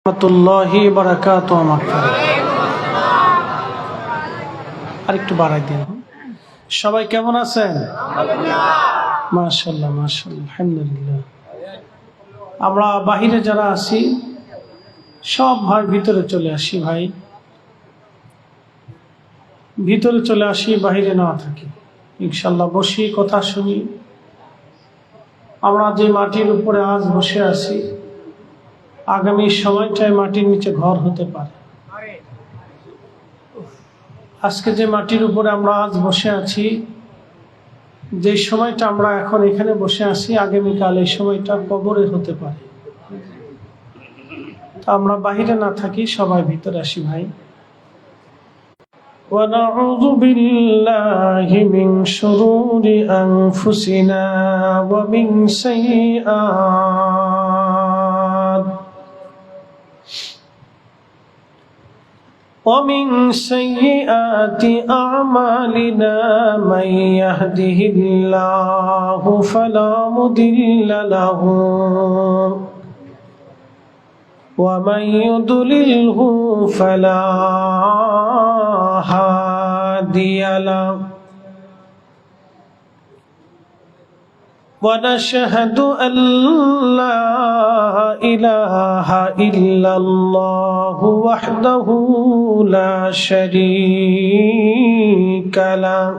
রাহমাতুল্লাহি বারাকাতুহু আরেকটু বাড়াই দিন। সবাই কেমন আছেন? মাশাআল্লাহ মাশাআল্লাহ আলহামদুলিল্লাহ। আমরা বাহিরে যারা আছি সব ভাই ভিতরে চলে আসি, ভাই ভিতরে চলে আসি, বাহিরে না থাকি ইনশাআল্লাহ। বসি, কথা শুনি। আমরা যে মাটির উপরে আজ বসে আছি আগামী সময়টায় মাটির নিচে ঘর হতে পারে। আজকে যে মাটির উপরে আমরা আজ বসে আছি, যে সময়টা আমরা এখন এখানে বসে আছি, আগামীকাল এই সময়টা কবরে হতে পারে। তা আমরা বাহিরে না থাকি, সবাই ভিতরে আসি ভাই। ونعوذ بالله من شرور أنفسنا ومن سيئات أعمالنا من يهده الله فلا مضل له ومن يضلله فلا هادي له ونشهد أن لا إله إلا الله وحده لا شريك له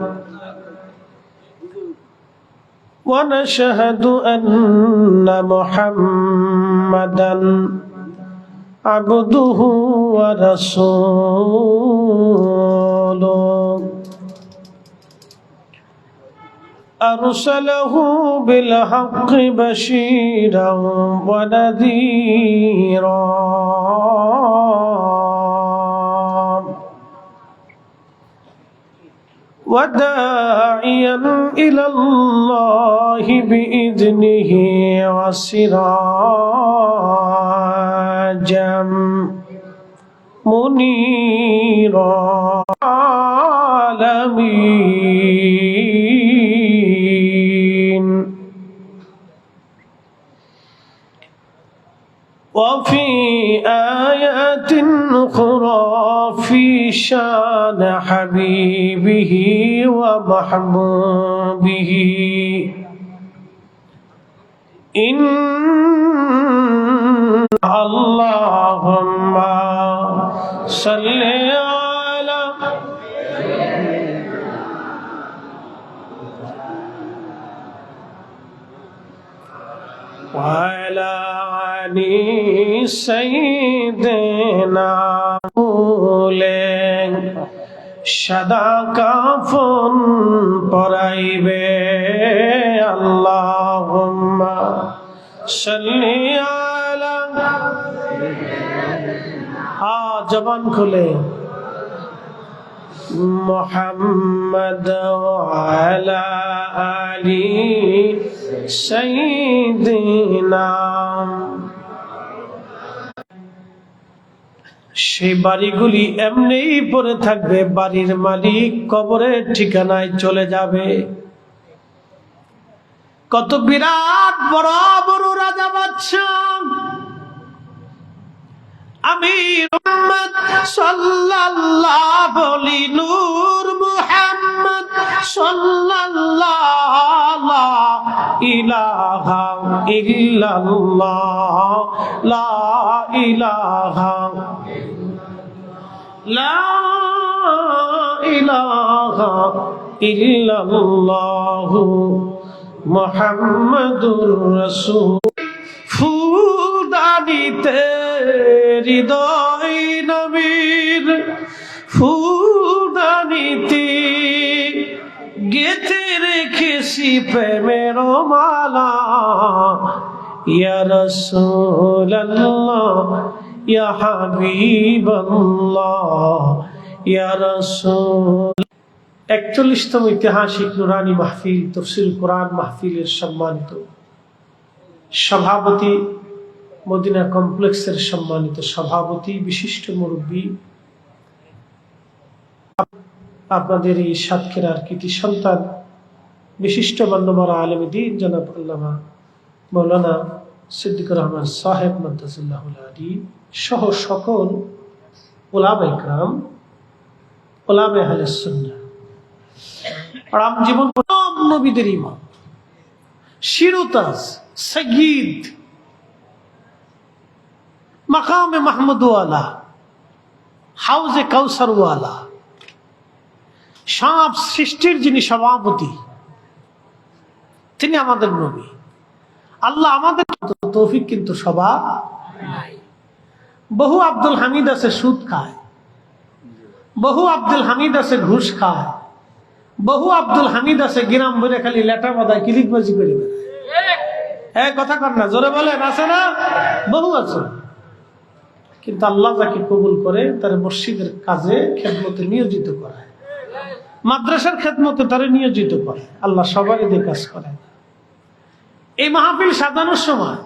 ونشهد أن محمدا عبده ورسوله أرسله بالحق بشيرا ونذيرا وداعيا إلى الله بإذنه وسراجا منيرا العالمين. وفي آيات أخرى في شان حبيبه ومحبوبه إن اللهم صل على وعلى آل سيدنا সাদা কাফন পরাইবে আল্লাহুম্মা সাল্লি আলা জবান খুলে মুহাম্মদ ওয়া আলা আলি সাইয়্যিদিনা। সেই বাড়িগুলি এমনিই পড়ে থাকবে, বাড়ির মালিক কবরের ঠিকানায় চলে যাবে। কত বিরাট বড় বড় রাজা বাদশাহ আমির উম্মত সাল্লাল্লাহু আলাইহি নূর মুহাম্মদ সাল্লাল্লাহু লা ইলাহা ইল্লাল্লাহ লা ইলাহা লা ইলাহা ইল্লাল্লাহু মুহাম্মাদুর রাসূল। ফুলদানিতে হৃদয় নবীর ফুলদানিতে গেঁথে রেখেছি প্রেমের মালা। ইয়া রাসূলুল্লাহ ইয়া হাবিবাল্লাহ ইয়া রাসূল। ৪১তম ঐতিহাসিক নুরানি মাহফিল তাফসীর কোরআন মাহফিলের সম্মানিত সভাপতি, মদিনা কমপ্লেক্সের সম্মানিত সভাপতি, বিশিষ্ট মুরব্বী, আপনাদের এই সাতক্ষীরার কৃতি সন্তান, বিশিষ্ট মান্যবর আলেম দ্বীন জনাব আল্লামা মাওলানা সিদ্দিকুর রহমান সাহেব মাদ্দাসাল্লাহুল আলী সহ সকল উলামা ইকরাম, উলামা আহলে সুন্নাহ, রাম জীবন নবীদের ইমাম, শিরোতাজ, সঈদ, মাকামে মাহমুদওয়ালা, হাউজে কাউসারওয়ালা, সব সৃষ্টির যিনি সভাপতি, তিনি আমাদের নবী। আল্লাহ আমাদের তৌফিক কিন্তু সবার নাই। বহু আব্দুল হামিদ আছে সুদ খায়, বহু আব্দুল হামিদ আছে ঘুষ খায়, বহু আব্দুল হামিদ আছে গিরাম বলে খালি লেটা বাঁধায় কিলিকবাজি করে বেড়ায়। কথা কর না, জোরে বলেন, আছে না? বহু আছে। কিন্তু আল্লাহ যাকে কবুল করে তার মসজিদের কাজে খেদমতে নিয়োজিত করায়, মাদ্রাসার খেদমতে তারে নিয়োজিত করে। আল্লাহ সবারই দিয়ে কাজ করে। এই মাহফিল সাজানোর সময়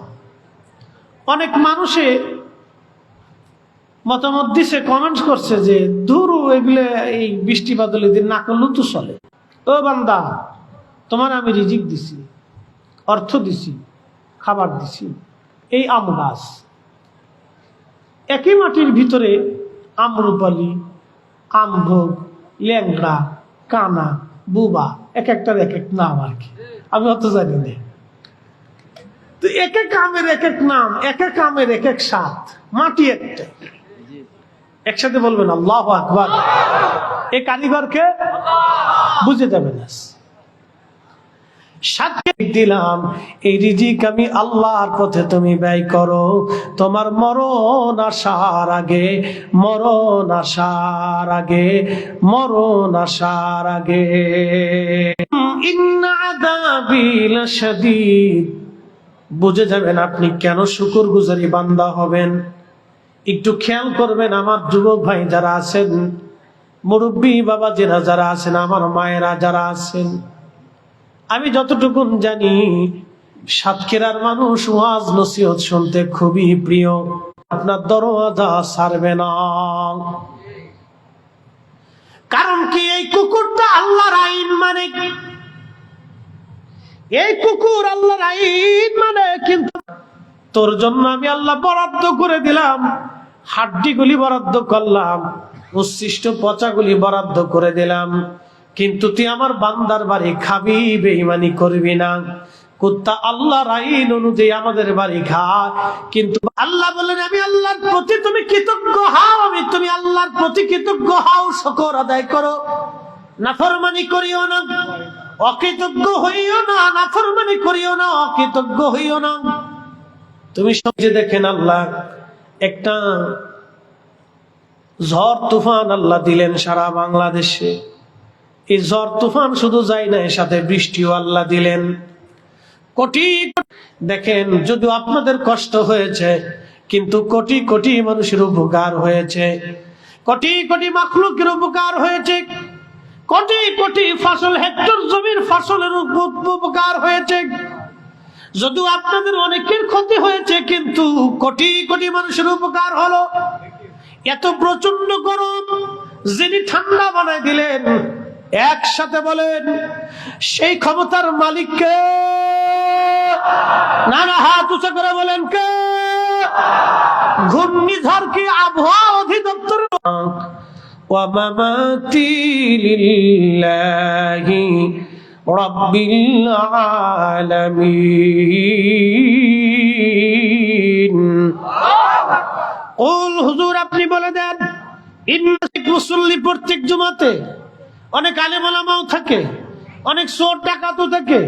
অনেক মানুষে মতামত দিছে, কমেন্টস করছে যে ধুরু এগুলো এই বৃষ্টি বাদলের দিন না করলেও তো চলে। ও বান্দা, তোমার আমি রিজিক দিছি, অর্থ দিছি, খাবার দিছি। এই আম গাছ, একই মাটির ভিতরে আমরুপালি, আমভোগ, ল্যাংড়া, কানা, বুবা, এক একটার এক এক নাম আর কি, আমি অত জানি না। তো এক এক আমের এক এক নাম, এক এক আমের এক এক স্বাদ, মাটি একটাই। একসাথে বলবেন আল্লাহু আকবার। এই কারিগরকে বুঝে যাবে না। সাথে দিলাম এই রিজিক আমি আল্লাহর পথে তুমি ব্যয় করো, তোমার মরণ আসার আগে, মরণ আসার আগে, মরণ আসার আগে। ইন্না আযাবি লাশাদীদ, বুঝে যাবেন আপনি কেন শুকরগুজারি বান্দা হবেন। একটু খেয়াল করবেন, আমার যুবক ভাই যারা আছেন, মুরব্বী বাবা যারা আছেন, আমার মায়েরা যারা আছেন, আমি যতটুকু জানি সাতক্ষীরার মানুষ ওয়াজ নসিহত শুনতে খুবই প্রিয়। আপনার দরওয়াজা ছাড়বে না। কারণ কি, এই কুকুরটা আল্লাহর আইন মানে, এই কুকুর আল্লাহর আইন মানে। কিন্তু তোর জন্য আমি আল্লাহ বরাদ্দ করে দিলাম, হাড্ডিগুলি বরাদ্দ করলাম, উচ্ছিষ্ট পচাগুলি বরাদ্দ করে দিলাম, কিন্তু তুই আমার বান্দার বাড়ি খাবি, বেঈমানি করবি না। কুত্তা আল্লাহর আইন অনুযায়ী আমাদের বাড়ি খায়, কিন্তু আল্লাহ বলেন আমি আল্লাহর প্রতি তুমি কৃতজ্ঞ হও, আমি তুমি আল্লাহর প্রতি কৃতজ্ঞ হও, শুকর আদায় করো, নাফরমানি করিও না, অকৃতজ্ঞ হইও না, নাফরমানি করিও না, অকৃতজ্ঞ হইও না। তুমি সবচেয়ে দেখেন আল্লাহ একটা ঝড় তুফান আল্লাহ দিলেন সারা বাংলাদেশে। এই ঝড় তুফান শুধু যায় না, এর সাথে বৃষ্টিও আল্লাহ দিলেন। কোটি দেখেন, যদিও আপনাদের কষ্ট হয়েছে, কিন্তু কোটি কোটি মানুষের উপকার হয়েছে, কোটি কোটি মাখলুকের উপকার হয়েছে, কোটি কোটি ফসল, হেক্টর জমির ফসলের উপকার হয়েছে। যদিও আপনাদের অনেকের ক্ষতি হয়েছে, কিন্তু কোটি কোটি মানুষের উপকার হলো। এত প্রচন্ড গরম যিনি ঠান্ডা বানাই দিলেন, একসাথে বলেন সেই ক্ষমতার মালিক কে? না না, হাত উঁচু করে বলেন কে? ঘূর্ণিঝড় কি আবহাওয়া অধিদপ্তর? ওয়া মামাতি লিল্লাহি রাব্বিল আলামিন। ওল হুজুর, আপনি বলে দেন, মুসল্লি প্রত্যেক জুমাতে অনেক আলেম ওলামাও থাকে, অনেক চোর ডাকাতও থাকে,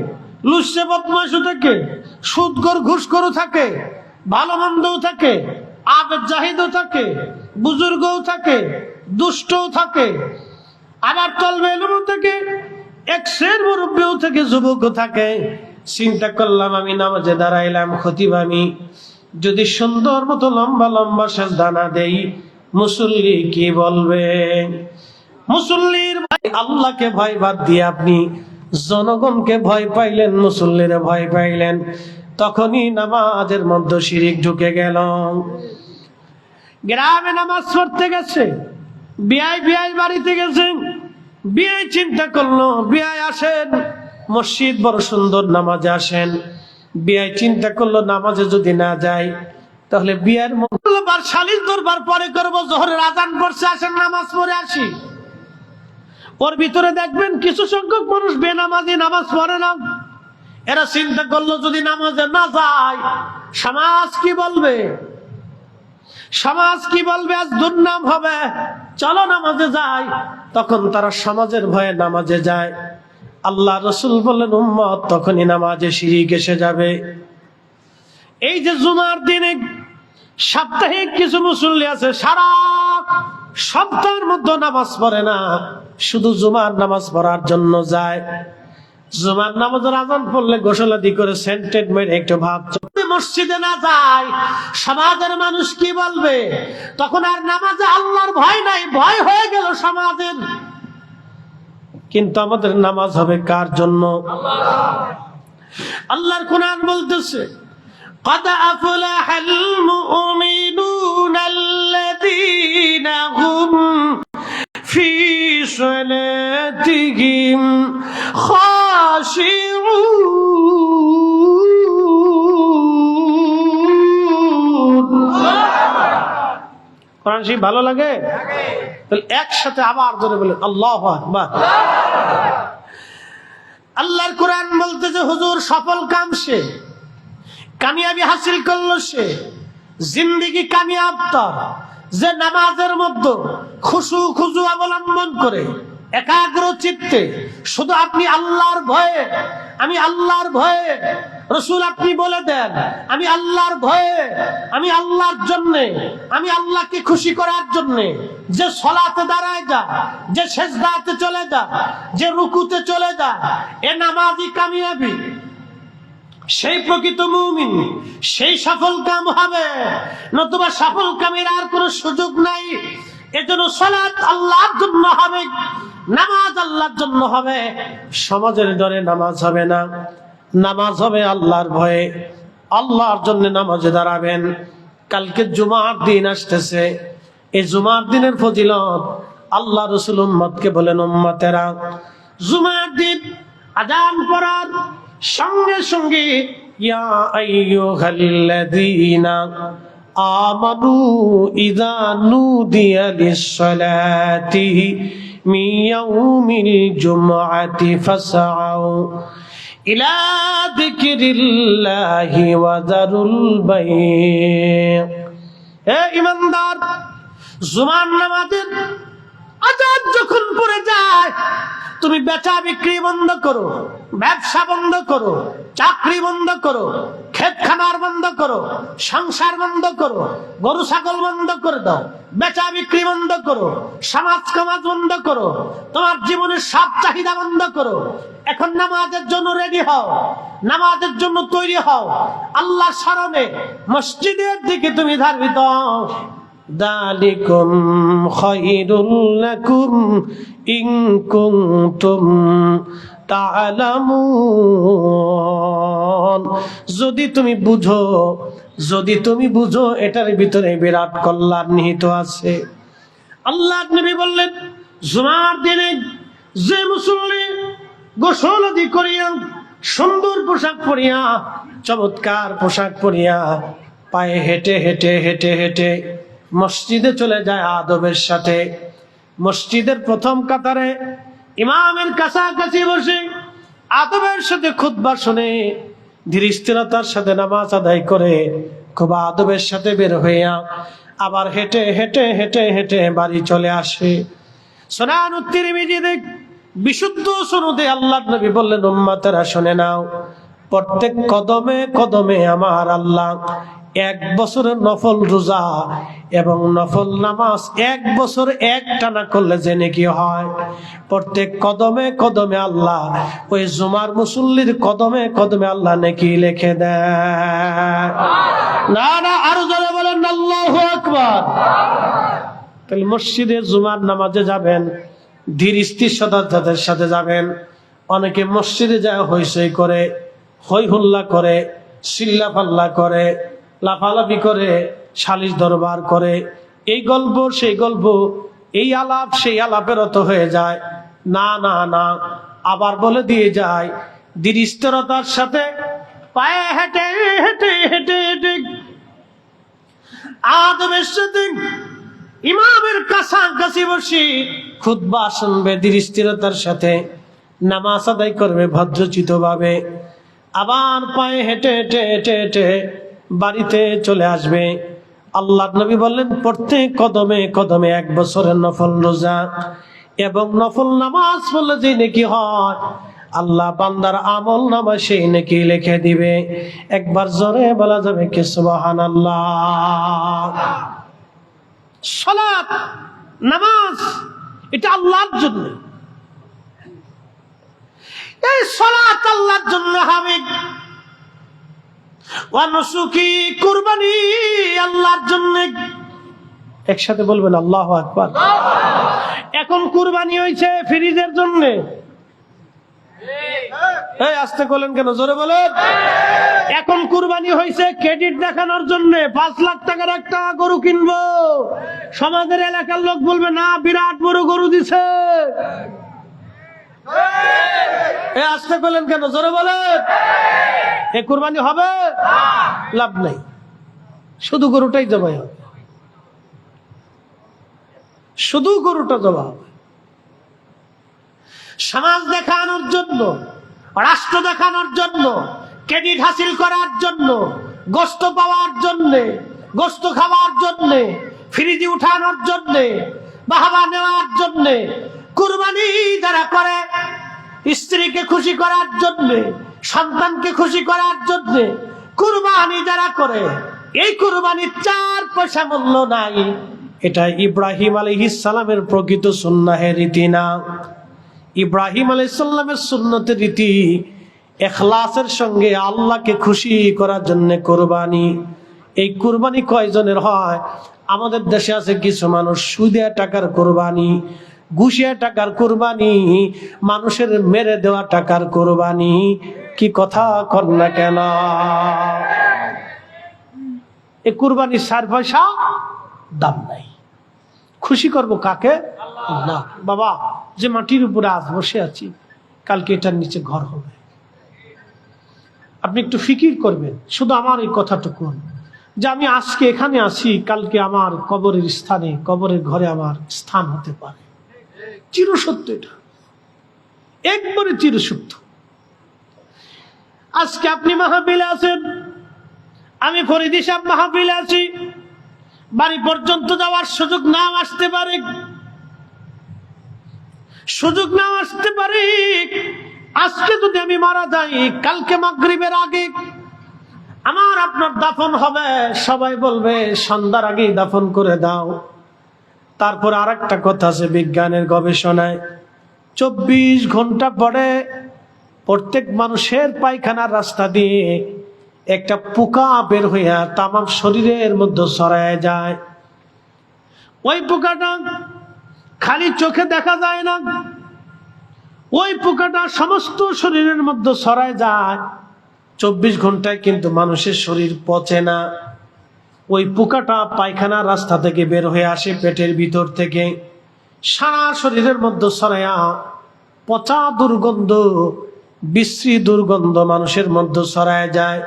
লুচ্চে বদমাশও থাকে, সুদখোর ঘুষখোরও থাকে, ভালো মন্দও থাকে, আবেদ জাহিদও থাকে, বুজুর্গও থাকে, দুষ্টও থাকে, আবার তলবে এলমও থাকে, একশের মুরব্বিও থাকে, যুবকও থাকে। চিন্তা করলাম, আমি নামাজে দাঁড়াইলাম, খতিব আমি যদি সুন্দর মতো লম্বা লম্বা সেজদা না দেই, মুসল্লি কি বলবে? মুসল্লির ভাই আল্লাহকে ভয় বাদ দিয়ে আপনি জনগণকে ভয় পাইলেন, মুসল্লিরে ভয় পাইলেন, তখনই নামাজের মধ্যে শিরিক ঢুকে গেল। গ্রামে নামাজ পড়তে গেছে, বিআই বাড়িতে গেছে, বিআই চিন্তা করলো, বিআই আসেন মসজিদ বড় সুন্দর, নামাজে আসেন, বিয়ায় চিন্তা করলো নামাজে যদি না যায় তাহলে বিয়ার মঙ্গলবার শালিশ দরবার পরে করবো, জোহরের আজান পড়ছে, আসেন নামাজ পড়ে আসি। ওর ভিতরে দেখবেন কিছু সংখ্যক মানুষ বেনামাজি, নামাজ পড়ে না। এরা চিন্তা করলো যদি নামাজে না যায় সমাজ কি বলবে, সমাজ কি বলবে, আজ দুর্নাম হবে, চলো নামাজে যাই। তখন তারা সমাজের ভয়ে নামাজে যায়। আল্লাহ রসুল বললেন উম্মত তখনই নামাজে শিরিক এসে যাবে। এই যে জুমার দিনে সাপ্তাহিক কিছু মুসল্লি আছে সারা সপ্তাহের মধ্যে নামাজ পড়ে না, শুধু জুমার নামাজ পড়ার জন্য যায়। জুমার নামাজের আজান পড়লে গোসলাদি করে সেন্টেড মেরে একটু ভাব, মসজিদে না যায় সমাজের মানুষ কি বলবে, তখন আর নামাজে আল্লাহর ভয় নাই, ভয় হয়ে গেল সমাজের। কিন্তু আমাদের নামাজ হবে কার জন্য? আল্লাহর কোরআন বলতেছে قد أفلح المؤمنون الذين هم في صلاتهم خاشعون। কোরআন শরীফ ভালো লাগে? তাহলে একসাথে আবার ধরে বলে আল্লাহু আকবার। আল্লাহর কোরআন বলতেছে হুজুর সফল কাম সে, কামিয়াবি হাসিল করলো সে, জিন্দেগি কামিয়াব তার যে নামাজের মধ্যে খুশু খুজু অবলম্বন করে একাগ্র চিত্তে শুধু আপনি আল্লাহর ভয়ে, আমি আল্লাহর ভয়ে, রসুল আপনি বলে দেন আমি আল্লাহর ভয়ে, আমি আল্লাহর জন্যে, আমি আল্লাহকে খুশি করার জন্যে যে সলাতে দাঁড়ায় যা, যে সেজদাতে চলে যা, যে রুকুতে চলে যা, এ নামাজই কামিয়াবি। সেই প্রকৃত মুমিন, সেই সফল কাম হবে, নতুবা সফল কামের আর কোনো সুযোগ নাই। এজন্য সালাত আল্লাহর জন্য হবে, নামাজ আল্লাহর জন্য হবে। সমাজের ডরে নামাজ হবে না, নামাজ হবে আল্লাহর ভয়ে, আল্লাহর জন্য নামাজে দাঁড়াবেন। কালকে জুমার দিন আসতেছে, এই জুমার দিনের ফজিলত আল্লাহ রাসূল উম্মতকে বলেন উম্মতেরা জুমার দিন আযান পড়ার সঙ্গে সঙ্গে ইয়া আইয়ুহাল্লাযীনা আমানু ইযা নুদিয়া লিস-সালাতি মিন ইয়াউমিল জুমআতি ফাসআউ ইলা যিকরিল্লাহি ওয়া যারুল বাই'। হে ঈমানদার, জুমার নামাজের আযান যখন পড়ে যায় তুমি বেচা বিক্রি বন্ধ করো, ব্যবসা বন্ধ করো, চাকরি বন্ধ করো, ক্ষেত খামার বন্ধ করো, সংসার বন্ধ করো, গরু ছাগল বন্ধ করে দাও, বেচা বিক্রি বন্ধ করো, সমাজ কামাজ বন্ধ করো, তোমার জীবনের সব চাহিদা বন্ধ করো। এখন নামাজের জন্য রেডি হও, নামাজের জন্য তৈরি হও, আল্লাহর স্মরণে মসজিদের দিকে তুমি ধাবিত হও। দালিকুম খায়রুল লাকুম ইন কুনতুম তা'লামুন। যদি তুমি বুঝো, যদি তুমি বুঝো এটার ভিতরে বিরাট কল্যাণ নিহিত আছে। আল্লাহর নবী বললেন জুমার দিনে যে মুসল্লি গোসল আদি করিয়া সুন্দর পোশাক পরিয়া, চমৎকার পোশাক পরিয়া পায়ে হেঁটে হেঁটে হেঁটে হেঁটে মসজিদে চলে যায় আদবের সাথে, মসজিদের প্রথম কাতারে ইমামের কাছাকাছি বসে আদবের সাথে খুতবা শুনে ধীর স্থিরতার সাথে নামাজ আদায় করে খুব আদবের সাথে বের হইয়া আবার হেঁটে হেঁটে হেঁটে হেঁটে বাড়ি চলে আসে। সুনান তিরমিজিতে বিশুদ্ধ সনদে আল্লাহর নবী বললেন উম্মতেরা শুনে নাও, প্রত্যেক কদমে কদমে আমার আল্লাহ 1 বছরের নফল রোজা এবং নফল নামাজ 1 বছর একটানা করলে যে নেকি হয়, প্রত্যেক কদমে কদমে আল্লাহ ওই জুমার মুসল্লির কদমে কদমে আল্লাহ নেকি লিখে দেয়। না না, আরো জোরে বলেন আল্লাহু আকবার। তাহলে মসজিদে জুমার নামাজে যাবেন, ধীর স্থিরতার সাথে যাবেন। অনেকে মসজিদে যায় হইচই করে, হই হুল্লা করে, চিল্লা পাল্লা করে, লাফালাফি করে, সালিশ দরবার করে, এই গল্প সেই গল্প, এই আলাপ সেই আলাপের অত হয়ে যায়। না না না, আবার বলে দিয়ে যায় ধীর স্থিরতার সাথে পায়ে হেঁটে হেঁটে হেঁটে হেঁটে আদমের সাথে ইমামের কাছাকাছি বসে খুতবা শুনবে, ধীর স্থিরতার সাথে নামাজ আদায় করবে ভদ্রচিত ভাবে, আবার পায়ে হেঁটে হেঁটে হেঁটে হেঁটে বাড়িতে চলে আসবে। আল্লাহর নবী বললেন, প্রত্যেক কদমে কদমে 1 বছরের নফল রোজা এবং নফল নামাজ পড়লে যে নেকি হয়, আল্লাহ বান্দার আমল নামা সেই নেকি লিখে দিবে। একবার জোরে বলা যাবে কি সুবহানাল্লাহ। সালাত, নামাজ, এটা আল্লাহর জন্য। এই সালাত আল্লাহর জন্য হবে, ওয়া নুসুকি, কুরবানি আল্লাহর জন্য। একসাথে বলবেন আল্লাহু আকবার। এখন কুরবানি হয়েছে ফ্রিজের জন্য। এই আস্তে বলেন কেন, জোরে বলেন। এখন কুরবানি হয়েছে ক্রেডিট দেখানোর জন্য, 5 লাখ টাকার একটা গরু কিনবো। সমাজের এলাকার লোক বলবে, না বিরাট বড় গরু দিছে। এই আস্তে বলেন কেন, জোরে বলেন। এ কুরবানি হবে? লাভ নাই, শুধু গরুটাই জবাই হবে, শুধু গরুটা জবাই হবে। সমাজ দেখানোর জন্য, রাষ্ট্র দেখানোর জন্য, ক্রেডিট হাসিল করার জন্য, গোশত পাওয়ার জন্য, গোশত খাওয়ার জন্য, ফ্রিজে উঠানোর জন্য, বাহবা নেওয়ার জন্য কুরবানি যারা করে, স্ত্রীকে খুশি করার জন্য, সন্তানকে খুশি করার জন্য কুরবানি যারা করে, এই কুরবানির 4 পয়সা মূল্য নাই। এটা ইব্রাহিম আলাইহিস সালামের প্রকৃত সুন্নাহের রীতি না। ইব্রাহিম আলাইহিস সালামের সুন্নতের রীতি ইখলাসের সঙ্গে আল্লাহকে খুশি করার জন্য কুরবানি। এই কুরবানি কয়জনের হয়? আমাদের দেশে আছে কিছু মানুষ সুদে টাকার কুরবানি, ঘুষিয়া টাকার কুরবানি, মানুষের মেরে দেওয়া টাকার কুরবানি। কি কথা কর না কেন? এই কুরবানির 4 পয়সা দাম নাই। খুশি করব কাকে? আল্লাহ। বাবা, যে মাটির উপরে আজ বসে আছি, কালকে এটার নিচে ঘর হবে। আপনি একটু ফিকির করবেন, শুধু আমার এই কথাটুকু, যে আমি আজকে এখানে আছি, কালকে আমার কবরের স্থানে, কবরের ঘরে আমার স্থান হতে পারে। চিরসত্য, এটা একবারে চিরসত্য। আজকে আপনি মাহফিলে আছেন, আমি ফরিদি সাহেব মাহফিলে আছি, বাড়ি পর্যন্ত যাওয়ার সুযোগ নাও আসতে পারে, সুযোগ নাও আসতে পারে। আজকে যদি আমি মারা যাই, কালকে মাগরিবের আগে আমার আপনার দাফন হবে। সবাই বলবে সন্ধ্যার আগেই দাফন করে দাও। তারপর আরেকটা কথা আছে, বিজ্ঞানের গবেষণায় 24 ঘন্টা পরে প্রত্যেক মানুষের পায়খানার রাস্তা দিয়ে একটা পোকা বের হইয়া তামাম শরীরের মধ্যে ছড়ায় যায়। ওই পোকাটা খালি চোখে দেখা যায় না, ওই পোকাটা সমস্ত শরীরের মধ্যে ছড়ায় যায়। 24 ঘন্টায় কিন্তু মানুষের শরীর পচে না। ওই পোকাটা পায়খানার রাস্তা থেকে বের হয়ে আসে, পেটের ভিতর থেকে সারা শরীরের মধ্যে ছড়ায়া পচা দুর্গন্ধ, বিশ্রী দুর্গন্ধ মানুষের মধ্যে ছড়ায় যায়।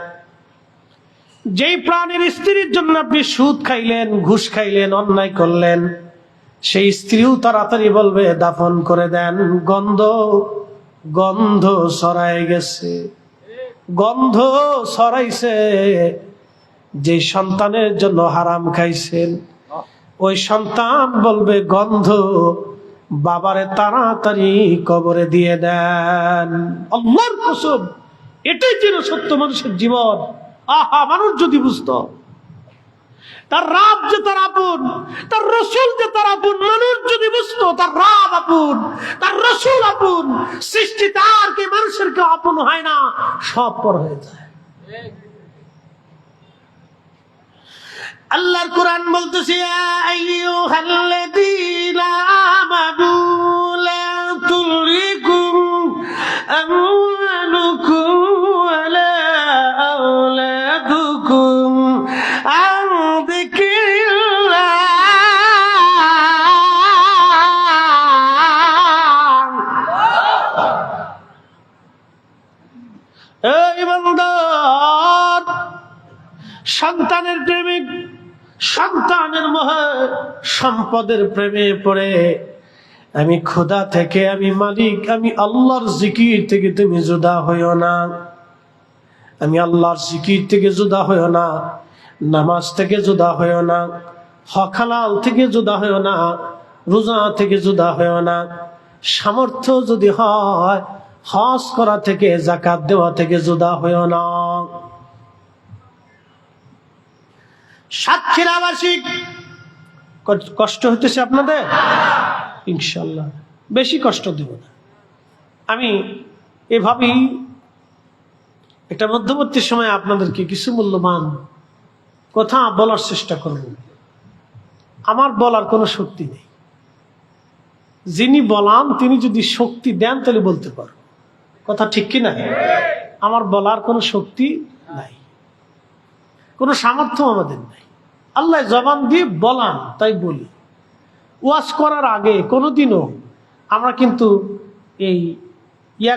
যেই প্রাণীর স্ত্রীর জন্য আপনি সুদ খাইলেন, ঘুষ খাইলেন, অন্যায় করলেন, সেই স্ত্রীও তাড়াতাড়ি বলবে দাফন করে দেন। গন্ধ গন্ধ ছড়ায় গেছে, গন্ধ ছড়াইছে। যে সন্তানের জন্য হারাম খাইছেন, ওই সন্তান বলবে গন্ধ, বাবারে তাড়াতাড়ি কবরে দিয়ে দেন। আল্লাহর কসম, এটাই যেন সত্য মানুষের জীবন। আহা, মানুষ যদি বুঝতো তার রাব যে তার আপন, তার রসুল যে তার আপন, মানুষ যদি বুঝতো তার রাব আপন, তার রসুল আপন, সৃষ্টি তার কে মানুষের কেউ আপন হয় না, সব পর হয়ে যায়। আল্লাহর কোরআন বলতেছে, ইয়া আইয়ুহাল্লাযীনা আমানু লা তুলহিকুম আমওয়ালুকুম ওয়ালা আওলাদুকুম আন যিকরিল্লাহ। এই বান্দা, সম্পদের প্রেমে পড়ে আমি খোদা থেকে, আমি মালিক, আমি আল্লাহর জিকির থেকে তুমি জুদা হইও না। আমি আল্লাহর জিকির থেকে জুদা হইও না, নামাজ থেকে জুদা হইও না, হক হালাল থেকে জুদা হইও না, রোজা থেকে জুদা হইও না। সামর্থ্য যদি হয় হজ করা থেকে, যাকাত দেওয়া থেকে জুদা হইও না। সাতক্ষীরা বার্ষিক কষ্ট হইতেছে আপনাদের? ইনশাল্লাহ বেশি কষ্ট দেব না। আমি এভাবেই একটা মধ্যবর্তী সময় আপনাদেরকে কিছু মূল্যবান কথা বলার চেষ্টা করব। আমার বলার কোনো শক্তি নেই, যিনি বলান তিনি যদি শক্তি দেন তাহলে বলতে পারো। কথা ঠিক কি না? আমার বলার কোনো শক্তি নাই, কোনো সামর্থ্য আমাদের নাই। আল্লাহ জবান দিয়ে বলান তাই বলি। ওয়াজ করার আগে কোনোদিনও আমরা কিন্তু এই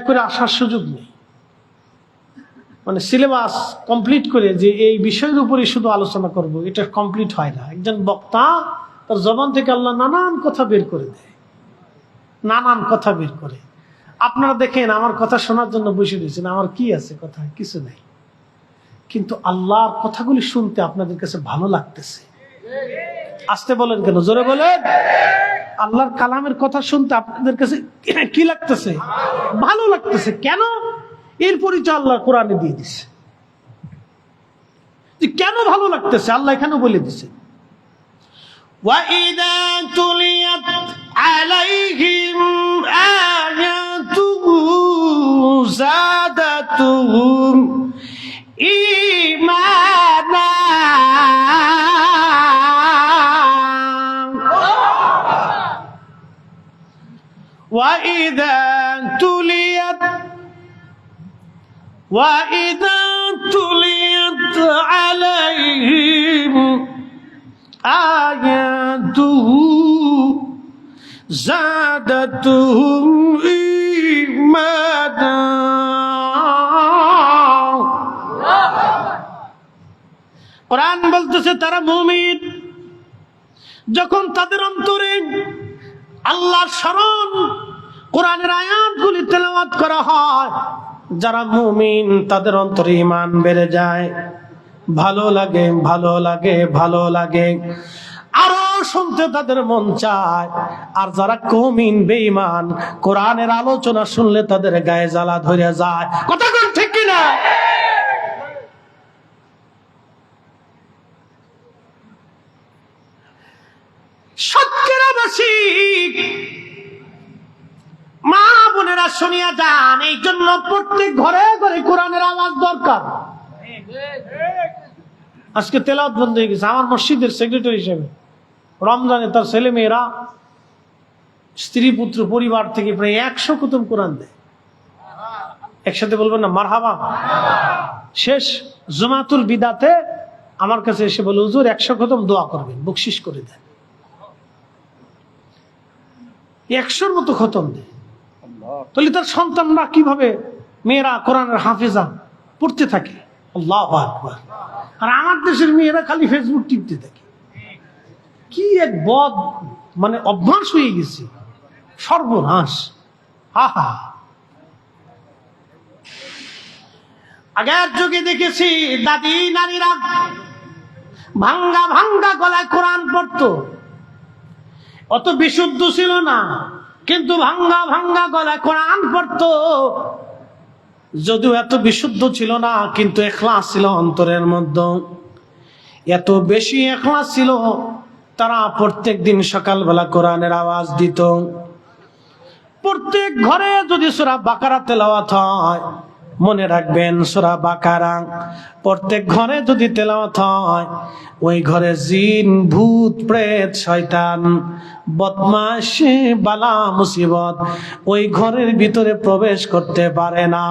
করে আসার সুযোগ নেই, মানে সিলেবাস কমপ্লিট করে যে এই বিষয়ের উপরই শুধু আলোচনা করব, এটা কমপ্লিট হয় না। একজন বক্তা তার জবান থেকে আল্লাহ নানান কথা বের করে দেয়, নানান কথা বের করে। আপনারা দেখেন আমার কথা শোনার জন্য বসে রয়েছেন, আমার কি আছে কথা? কিছু নাই, কিন্তু আল্লাহর কথাগুলি শুনতে আপনাদের কাছে ভালো লাগতেছে। আসতে বলেন কেন? জোরে বলেন। আল্লাহর কালামের কথা শুনতে আপনাদের কাছে কি লাগতেছে? ভালো লাগতেছে। কেন? এর পরিচয় আল্লাহ কোরআনে দিয়ে দিছে। কেন ভালো লাগতেছে আল্লাহ এখানে বলে দিছে, وَإِذَا تُلِيَتْ عَلَيْهِمْ آيَاتُهُ زَادَتْهُمْ إِيمَانًا وَإِذَا تُلِيَتْ عَلَيْهِمْ آيَاتُهُ زَادَتْهُمْ إِيمَانًا। কোরআন বলতেছে তারা মুমিন যখন তাদের অন্তরে আল্লাহর স্মরণ, কোরআনের আয়াতগুলি তেলাওয়াত করা হয়, যারা মুমিন তাদের অন্তরে ঈমান বেড়ে যায়, ভালো লাগে, ভালো লাগে, ভালো লাগে, আরো শুনতে তাদের মন চায়। আর যারা মুমিন বেঈমান, কোরআনের আলোচনা শুনলে তাদের গায়ে জ্বালা ধরে যায়। কথা কোন ঠিক কিনা? সাতক্ষীরাবাসী মা বোনেরা শুনিয়া যান, এই জন্য প্রত্যেক ঘরে ঘরে কোরআনের আওয়াজ দরকার। আজকে তেলাওয়াত বন্ধ হয়ে গেছে। আমার মসজিদের সেক্রেটারি হিসেবে রমজানে তার ছেলে মেয়েরা, স্ত্রী পুত্র পরিবার থেকে প্রায় 100 খতম কোরআন দেয়। একসাথে বলবেন না মারহাবা? শেষ জুমাতুল বিদাতে আমার কাছে এসে বলে, হুজুর 100 খতম দোয়া করবেন, বকশিশ করে দেন। 100-র মতো খতম দেয়। তাহলে তার সন্তানরা কিভাবে, মেয়েরা কোরআনের হাফেজা পড়তে থাকে। আল্লাহু আকবার। আর আমার দেশের মেয়েরা খালি ফেসবুক টিপতে থাকে। কি এক বদ, মানে অভ্যাস হয়ে গেছে, সর্বনাশ। আহা, আগের যুগে দেখেছি দাদি নারীরা ভাঙ্গা ভাঙ্গা গলায় কোরআন পড়তো। অত বিশুদ্ধ ছিল না, কিন্তু ভাঙ্গা ভাঙ্গা গলায় কোরআন পড়তো। যদিও এত বিশুদ্ধ ছিল না, কিন্তু ইখলাস ছিল অন্তরের মধ্যে। এত বেশি ইখলাস ছিল, তারা প্রত্যেক দিন সকালবেলা কোরআনের আওয়াজ দিত। প্রত্যেক ঘরে যদি সূরা বাকারা তেলাওয়াত হয়, মনে রাখবেন সূরা বাকারা প্রত্যেক ঘরে যদি তেলাওয়াত হয়, ওই ঘরে জিন ভূত প্রেত শয়তান বদমাশ বালা মুসিবত ওই ঘরের ভিতরে প্রবেশ করতে পারে না।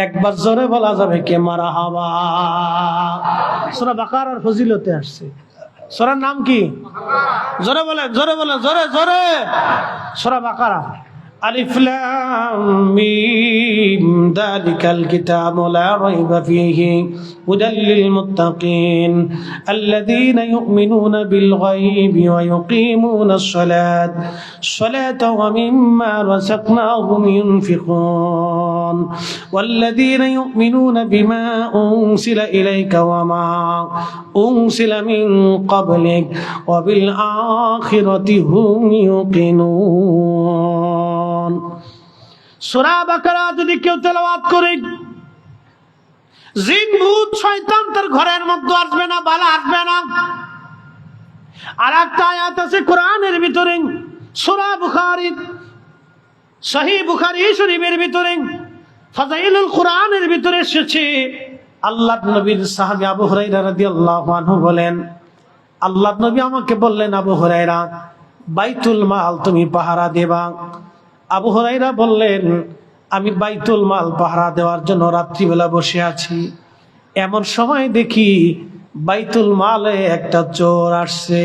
একবার জোরে বলা যাবে কে মারহাবা? সূরা বাকারার ফজিলতে আসছে। সূরার নাম কি? জোরে বলেন, জোরে বলেন, জোরে জোরে। সূরা বাকারা। আলিফ লাম মিম যালিকাল কিতাবু লা রাইবা ফীহি হুদাল লিল মুত্তাকিন আল্লাযীনা ইউমিনুনা বিল গায়বি ওয়া ইউকিমুনাস সালাতা ওয়া মিম্মা রাযাকনাহুম ইউনফিকুন ওয়াল্লাযীনা ইউমিনুনা বিমা উনসিলা ইলাইকা ওয়া মা উনসিলা মিন ক্বাবলিক ওয়া বিল আখিরাতি হুম ইউকিনুন। সূরা বাকারা যদি কেউ তেলাওয়াত করে, জিন ভূত শয়তান তার ঘরের মধ্যে আসবে না, বালা আসবে না। আর একটা আয়াত আছে কোরআনের ভিতরে, সূরা বুখারী, সহিহ বুখারী শরীফের ভিতরে ফাযাইলুল কোরআনের ভিতরে এসেছে। আল্লাহর নবীর সাহাবী আবু হুরায়রা রাদিয়াল্লাহু আনহু বলেন, আল্লাহর নবী আমাকে বললেন, আবু হুরায়রা বাইতুল মাল তুমি পাহারা দেবা। আবু হুরায়রা বললেন, আমি বাইতুল মাল পাহারা দেওয়ার জন্য রাত্রিবেলা বসে আছি, এমন সময় দেখি বাইতুল মালে একটা চোর আসছে।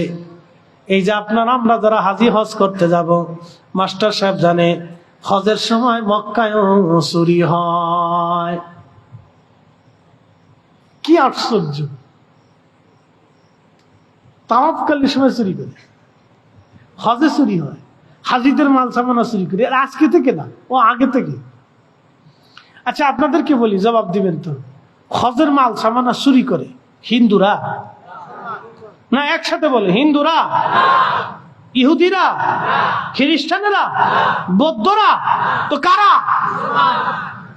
এই যে আমরা যারা হাজি হজ করতে যাব, মাস্টার সাহেব জানে হজের সময় মক্কায় চুরি হয়। কি আশ্চর্য, তাওয়াফকালীন সময় চুরি করে, হজে চুরি হয়, হাজিদের মাল সামানা চুরি করে। আর আজকে থেকে না, ও আগে থেকে। আচ্ছা আপনাদেরকে বলি, জবাব দিবেন তো, হজের মাল সামানা চুরি করে হিন্দুরা না একসাথে বলে? হিন্দুরা, ইহুদিরা, খ্রিস্টানেরা, বৌদ্ধরা, তো কারা?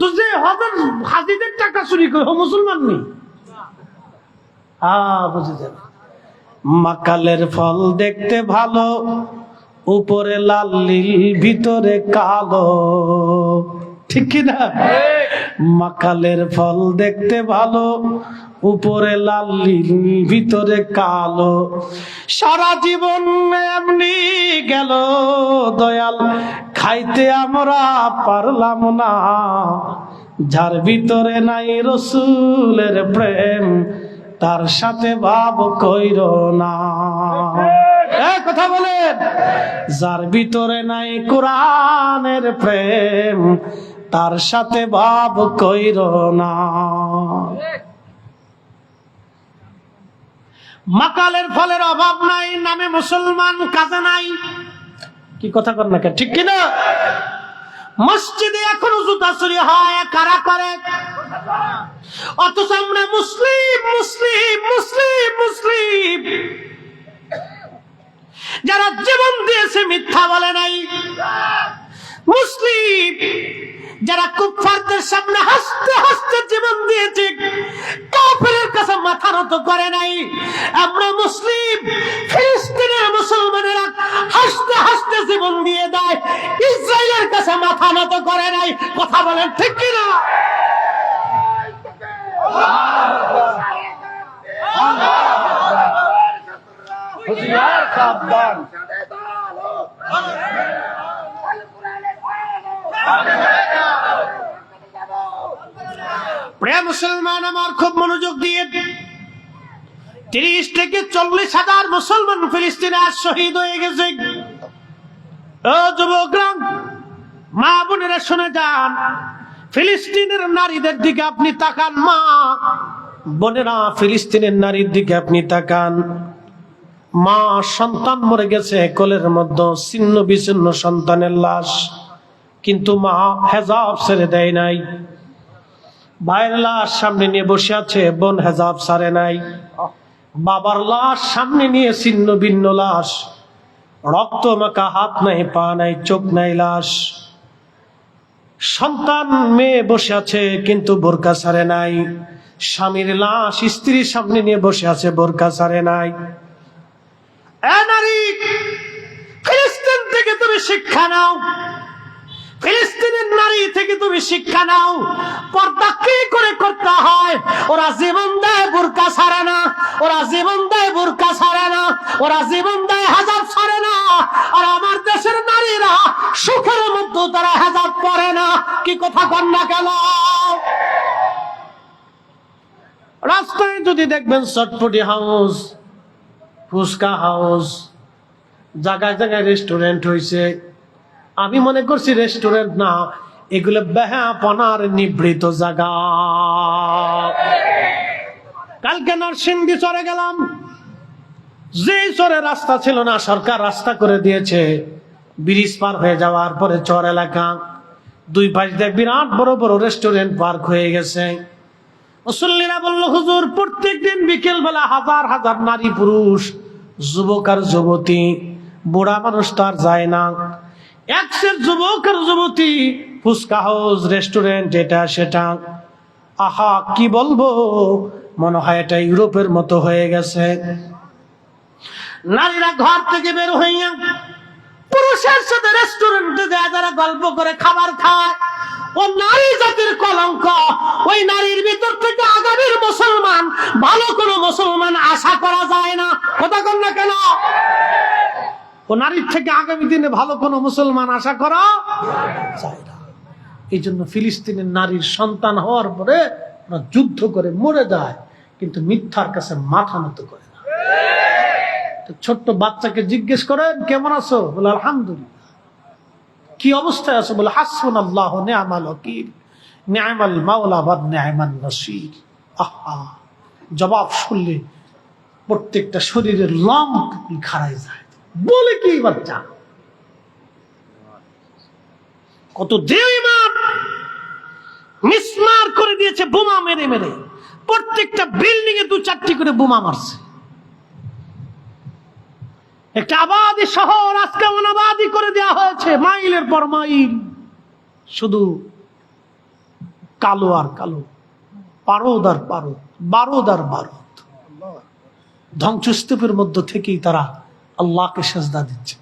তো যে হজের হাজিদের টাকা চুরি করে ও মুসলমান নেই? বুঝে যাবে। মাকালের ফল দেখতে ভালো, উপরে লাল নীল ভিতরে কালো, ঠিক কিনা? মাকালের ফল দেখতে ভালো, উপরে লাল নীল ভিতরে কালো। সারা জীবন এমনি গেল দয়াল, খাইতে আমরা পারলাম না। যার ভিতরে নাই রসুলের প্রেম, তার সাথে ভাব কইরো না। কথা বলেন, যার ভিতরে নাই কোরআনের প্রেম, তার সাথে ভাব কইরো না। মাকালের ফলের অভাব নাই, নামে মুসলমান, কাজে নাই। কি কথা কর না, ঠিক কিনা? মসজিদে এখনো জুতা চুরি হয়, কারা করে? অথচ আমরা মুসলিম মুসলিম মুসলিম মুসলিম, যারা জীবন দিয়েছে মিথ্যা বলে নাই। মুসলিম যারা কুফফারদের সামনে হাসতে হাসতে জীবন দিয়েছে, কাফেরের কাছে মাথা নত করে নাই। আমরা মুসলিম, ফিলিস্তিনের মুসলমানেরা হাসতে হাসতে জীবন দিয়ে দেয়, ইসরায়েলের কাছে মাথা নত করে নাই। কথা বলেন ঠিক কিনা? প্রিয় মুসলমান আমার, খুব মনোযোগ দিয়ে, 30 থেকে 40,000 মুসলমান ফিলিস্তিনে আজ শহীদ হয়ে গেছে। ও যুবকরা, মা বোনেরা শুনে যান, ফিলিস্তিনের নারীদের দিকে আপনি তাকান। মা বোনেরা, ফিলিস্তিনের নারীর দিকে আপনি তাকান। মা সন্তান মরে গেছে কোলের মধ্যে, ছিন্ন বিচ্ছিন্ন সন্তানের লাশ, কিন্তু মা হেজাব ছেড়ে দেয় নাই। ভাইয়ের লাশ সামনে নিয়ে বসে আছে, বোন হেজাব ছাড়ে নাই। বাবার লাশ সামনে নিয়ে ছিন্ন ভিন্ন লাশ, রক্ত মাখা, হাত নাই, পা নাই, চোখ নাই, লাশ। সন্তান মেয়ে বসে আছে, কিন্তু বোরকা ছাড়ে নাই। স্বামীর লাশ স্ত্রীর সামনে নিয়ে বসে আছে, বোরকা ছাড়ে নাই। এ নারী, ফিলিস্তিন থেকে তুমি শিক্ষা নাও, ফিলিস্তিনের নারী থেকে তুমি শিক্ষা নাও। পর্দা কি করে করতে হয়? ওরা জীবন দেয় বোরকা ছাড়ে না, ওরা জীবন দেয় বোরকা ছাড়ে না, ওরা জীবন দেয় হেজাব ছাড়ে না। আর আমার দেশের নারীরা সুখের মধ্যে তারা হেজাব পরে না। কি কথা কন না কেন? রাস্তায় যদি দেখবেন চটপটি হাউস, ফুচকা হাউস, জায়গায় জায়গায় রেস্টুরেন্ট হয়েছে, আমি মনে করছি রেস্টুরেন্ট না, এগুলো বেহাপনার নিবৃত জায়গা। কালকে নরসিংদী চরে গেলাম, যে চরে রাস্তা ছিল না সরকার রাস্তা করে দিয়েছে। ব্রিজ পার হয়ে যাওয়ার পরে চর এলাকা, দুই পাশ দিয়ে বিরাট বড় বড় রেস্টুরেন্ট পার্ক হয়ে গেছে। মুসল্লিরা বলল, হুজুর প্রত্যেক দিন বিকেল বেলা হাজার হাজার নারী পুরুষ, যুবক আর যুবতী, বুড়া মানুষ তো আর যায় না, একশের যুবক আর যুবতী, ফুচকা হাউস, রেস্টুরেন্ট, এটা সেটা। আহা, কি বলবো, মনে হয় এটা ইউরোপের মতো হয়ে গেছে। নারীরা ঘর থেকে বের হইয়া পুরুষের সাথে রেস্টুরেন্টে যায়, যারা গল্প করে খাবার খায়, ও নারী জাতির কলঙ্ক। ওই নারীর ভিতর থেকে আগামীর মুসলমান, ভালো কোনো মুসলমান আশা করা যায় না। কথা কন না কেন? ও নারীর থেকে আগামী দিনে ভালো কোনো মুসলমান আশা করা যায় না। এই জন্য ফিলিস্তিনের নারীর সন্তান হওয়ার পরে ওরা যুদ্ধ করে মরে যায়, কিন্তু মিথ্যার কাছে মাথা নত করে না। ছোট্ট বাচ্চাকে জিজ্ঞেস করেন, কেমন আছো? বলে আলহামদুলিল্লাহ। কি অবস্থায় আছো? বলে হাসবুনাল্লাহু ওয়া নি'মাল ওয়াকিল, নি'মাল মাওলা ওয়া নি'মান নাসির। আহা, জবাব শুনলে প্রত্যেকটা শরীরের লম খাড়ায় যায়। বলে কি বাচ্চা, কত দেওয়ান মিসমার করে দিয়েছে, বোমা মেরে মেরে প্রত্যেকটা বিল্ডিং এ 2-4টি করে বোমা মারছে। একটা আবাদী শহর আজকে অনাবাদী করে দেওয়া হয়েছে, মাইলের পর মাইল শুধু কালো আর কালো, পারদ আর পারদ, বারদ আর বারদ। ধ্বংসস্তূপের মধ্য থেকেই তারা আল্লাহকে সেজদা দিচ্ছে।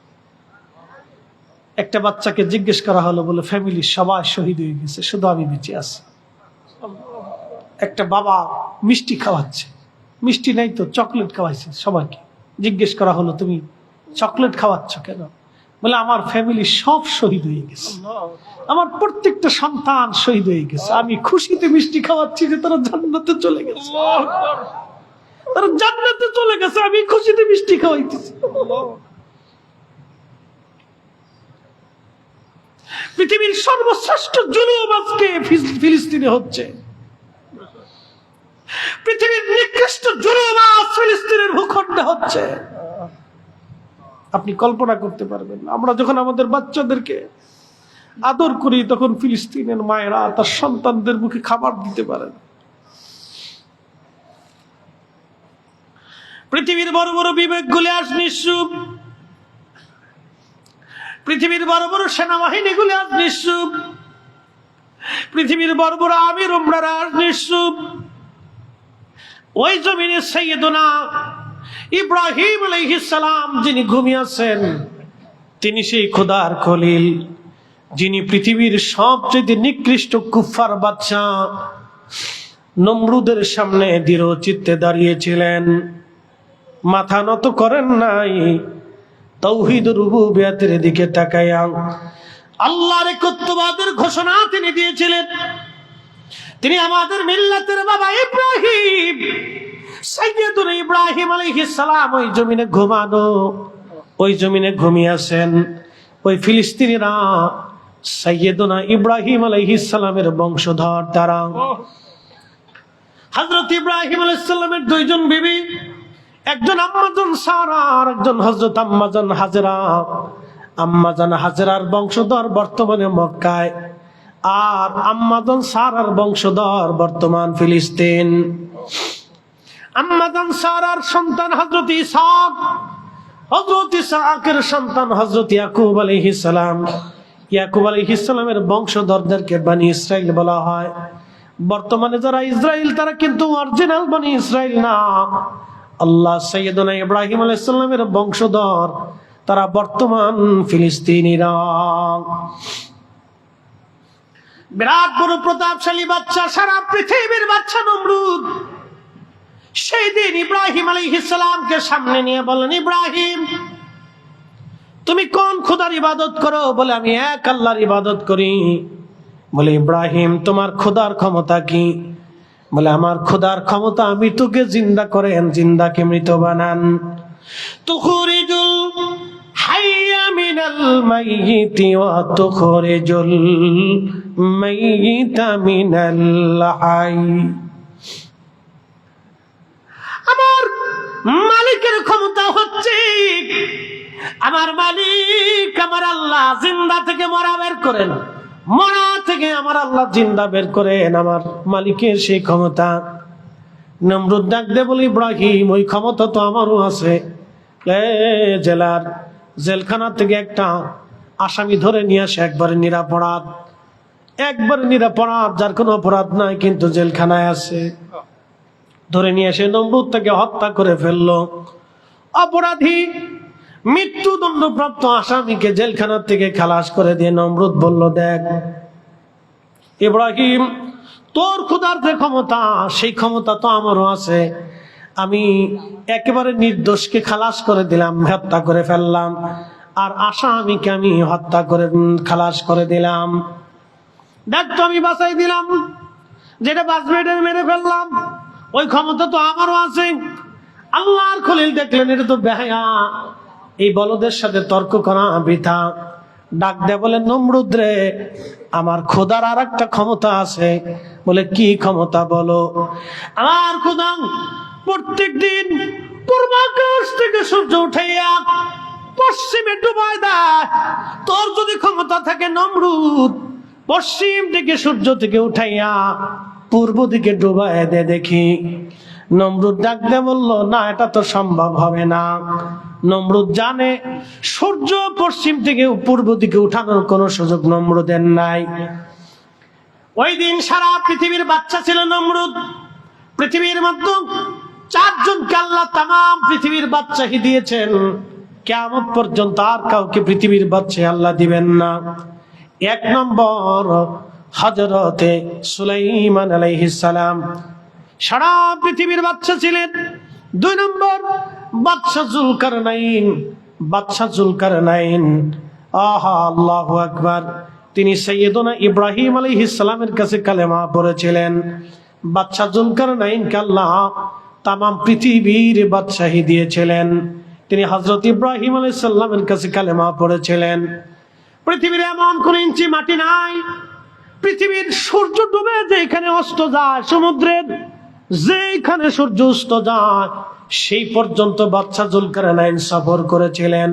একটা বাচ্চাকে জিজ্ঞেস করা হলো, বলে ফ্যামিলির সবাই শহীদ হয়ে গেছে, শুধু আমি বেঁচে আছি। একটা বাবা মিষ্টি খাওয়াচ্ছে, মিষ্টি নাই তো চকলেট খাওয়াইছে সবাইকে। জিজ্ঞেস করা হলো, তুমি চকলেট খাওয়াচ্ছ কেন? বলে আমার ফ্যামিলি সব শহীদ হয়ে গেছে, আমার প্রত্যেকটা সন্তান শহীদ হয়ে গেছে, আমি খুশিতে মিষ্টি খাওয়াচ্ছি যে তারা জান্নাতে চলে গেছে, তারা জান্নাতে চলে গেছে, আমি খুশিতে মিষ্টি খাওয়াইতেছি। পৃথিবীর সর্বশ্রেষ্ঠ জুলুম আজকে ফিলিস্তিনে হচ্ছে, পৃথিবীর নিকৃষ্ট জুলুম আজ ফিলিস্তিনের ভূখণ্ডে হচ্ছে। আপনি কল্পনা করতে পারবেন না। আমরা যখন আমাদের বাচ্চাদেরকে আদর করি, তখন ফিলিস্তিনের মায়েরা তার সন্তানদের মুখে খাবার দিতে পারেন। পৃথিবীর বড় বড় বিবেকগুলি আজ নিঃসুপ, পৃথিবীর বড় বড় সেনাবাহিনীগুলি আজ নিঃসুপ, পৃথিবীর বড় বড় আমির উমরারা আজ নিঃসুপ। ওই জমিনে সাইয়েদনা ইব্রাহিম আলাইহিস সালাম যিনি ঘুমিয়েছেন, তিনি সেই খোদার খলিল, যিনি পৃথিবীর সবচেয়ে নিকৃষ্ট কুফার বাদশা নমরুদের সামনে দৃঢ় চিত্তে দাঁড়িয়েছিলেন, মাথা নত করেন নাই, তাওহীদ রুবুবিয়তের দিকে তাকায়া আল্লাহর একাত্মবাদের ঘোষণা তিনি দিয়েছিলেন। তিনি আমাদের মিল্লাতের বাবা ইব্রাহিম, সাইয়েদুনা ইব্রাহিম আলাইহিস সালাম ওই জমিনে ঘুমানো, ওই জমিনে ঘুমিয়েছেন। ওই ফিলিস্তিনিরা সাইয়েদুনা ইব্রাহিম আলাইহিস সালামের বংশধর তারা। হযরত ইব্রাহিম আলাইহিস সালামের দুইজন বিবি, একজন আম্মাজান সারা আর একজন হযরত আম্মাজান হাজেরা। আম্মাজান হাজেরার বংশধর বর্তমানে মক্কায়, আর আম্মাজান সারার বংশধর বর্তমান ফিলিস্তিন। আম্মাজান সারার সন্তান হযরত ইসহাক, হযরত ইসহাকের সন্তান হযরত ইয়াকুব আলাইহিস সালাম। ইয়াকুব আলাইহিস সালামের বংশধরদেরকে বনি ইসরাইল বলা হয়। বর্তমানে যারা ইসরাইল, তারা কিন্তু অরিজিনাল বনি ইসরাইল না। আল্লাহ সাইয়েদনা ইব্রাহিম আলাইহিস সালামের বংশধর, তারা বর্তমান ফিলিস্তিনিরা। বিরাট বড় প্রতাপশালী বাচ্চা, সারা পৃথিবীর বাচ্চা নমরুদ। সেই দিন ইব্রাহিম আলাইহিস সালামকে সামনে নিয়ে বলেন, ইব্রাহিম তুমি কোন খোদার ইবাদত করো? বলে আমি এক আল্লাহর ইবাদত করি। বলে ইব্রাহিম তোমার খোদার ক্ষমতা কি? বলে আমার খোদার ক্ষমতা আমি তোকে জিন্দা করেন, জিন্দাকে মৃত বানান। তুখরিজুল হাইয়া মিনা মিনাল মাইয়িতি ওয়া তুখরিজুল মাইয়িতা মিনাল হাই। আমার মালিকের ক্ষমতা হচ্ছে, আমার মালিক আমার আল্লাহ জিন্দা থেকে মরা বের করেন, মরা থেকে আমার আল্লাহ জিন্দা বের করেন, আমার মালিকের সেই ক্ষমতা। নমরুদ ডাক দে বলে, ইব্রাহিম ওই ক্ষমতা তো আমারও আছে। জেলার জেলখানা থেকে একটা আসামি ধরে নিয়ে আসে, একবারে নিরাপরাধ, একবারে নিরাপরাধ, যার কোনো অপরাধ নাই কিন্তু জেলখানায় আছে। ধরে নিয়ে এসে নমরুদ তাকে হত্যা করে ফেললো। অপরাধী মৃত্যুদণ্ডপ্রাপ্ত আসামিকে জেলখানা থেকে খালাস করে দিয়ে নমরুদ বলল, দেখ ইব্রাহিম, তোর খোদার যে ক্ষমতা সেই ক্ষমতা তো আমারও আছে। আমি একেবারে নির্দোষকে খালাস করে দিলাম, হত্যা করে ফেললাম, আর আসামিকে আমি হত্যা করে খালাস করে দিলাম। দেখ তো আমি বাঁচাই দিলাম, যেটা বাঁচবে এটা মেরে ফেললাম, ওই ক্ষমতা তো আমারও আছে। আল্লাহর খলিল দেখলেন এটা তো বেহায়া, এই বলদের সাথে তর্ক করা বৃথা। ডাক দেয়া বলে, নমরুদ রে, আমার খোদার আর একটা ক্ষমতা আছে। বলে, কি ক্ষমতা বলো? আমার খোদা প্রত্যেক দিন পূর্বাকাশ থেকে সূর্য উঠাইয়া পশ্চিমে ডুবায় দেয়। তোর যদি ক্ষমতা থাকে নমরুদ, পশ্চিম দিকে সূর্য থেকে উঠাইয়া পূর্ব দিকে ডুবায় দে দেখি। নমরুদ ডাক দিয়ে বলল, না, এটা তো সম্ভব হবে না। নমরুদ জানে সূর্য পশ্চিম থেকে পূর্ব দিকে উঠানোর কোন সুযোগ নমরুদের নাই। ওই দিন সারা পৃথিবীর বাচ্চা ছিল নমরুদ। পৃথিবীর মধ্যে 4 জনকে আল্লাহ তামাম পৃথিবীর বাদশাহী দিয়েছেন। কিয়ামত পর্যন্ত আর কাউকে পৃথিবীর বাদশাহী আল্লাহ দিবেন না। 1 নম্বর হযরতে সুলাইমান আলাইহিস সালাম সারা পৃথিবীর বাদশা ছিলেন। 2 নম্বর বাদশা যুলকারনাইন, বাদশা যুলকারনাইন, আহা আল্লাহু আকবার, তিনি সাইয়েদনা ইব্রাহিম আলাইহিস সালামের কাছে কালেমা পড়েছিলেন। বাদশা যুলকারনাইনকে আল্লাহ তামাম পৃথিবীর বাদশাহী দিয়েছিলেন। তিনি হযরত ইব্রাহিম আলাইহিস সালামের কাছে কালেমা পড়েছিলেন। পৃথিবীর এমন কোন ইঞ্চি মাটি নাই, পৃথিবীর সূর্য ডুবে যেখানে অস্ত যায়, সমুদ্রের যেখানে সূর্য অস্ত যায় সেই পর্যন্ত বাদশা যুলকারনাইন সফর করেছিলেন।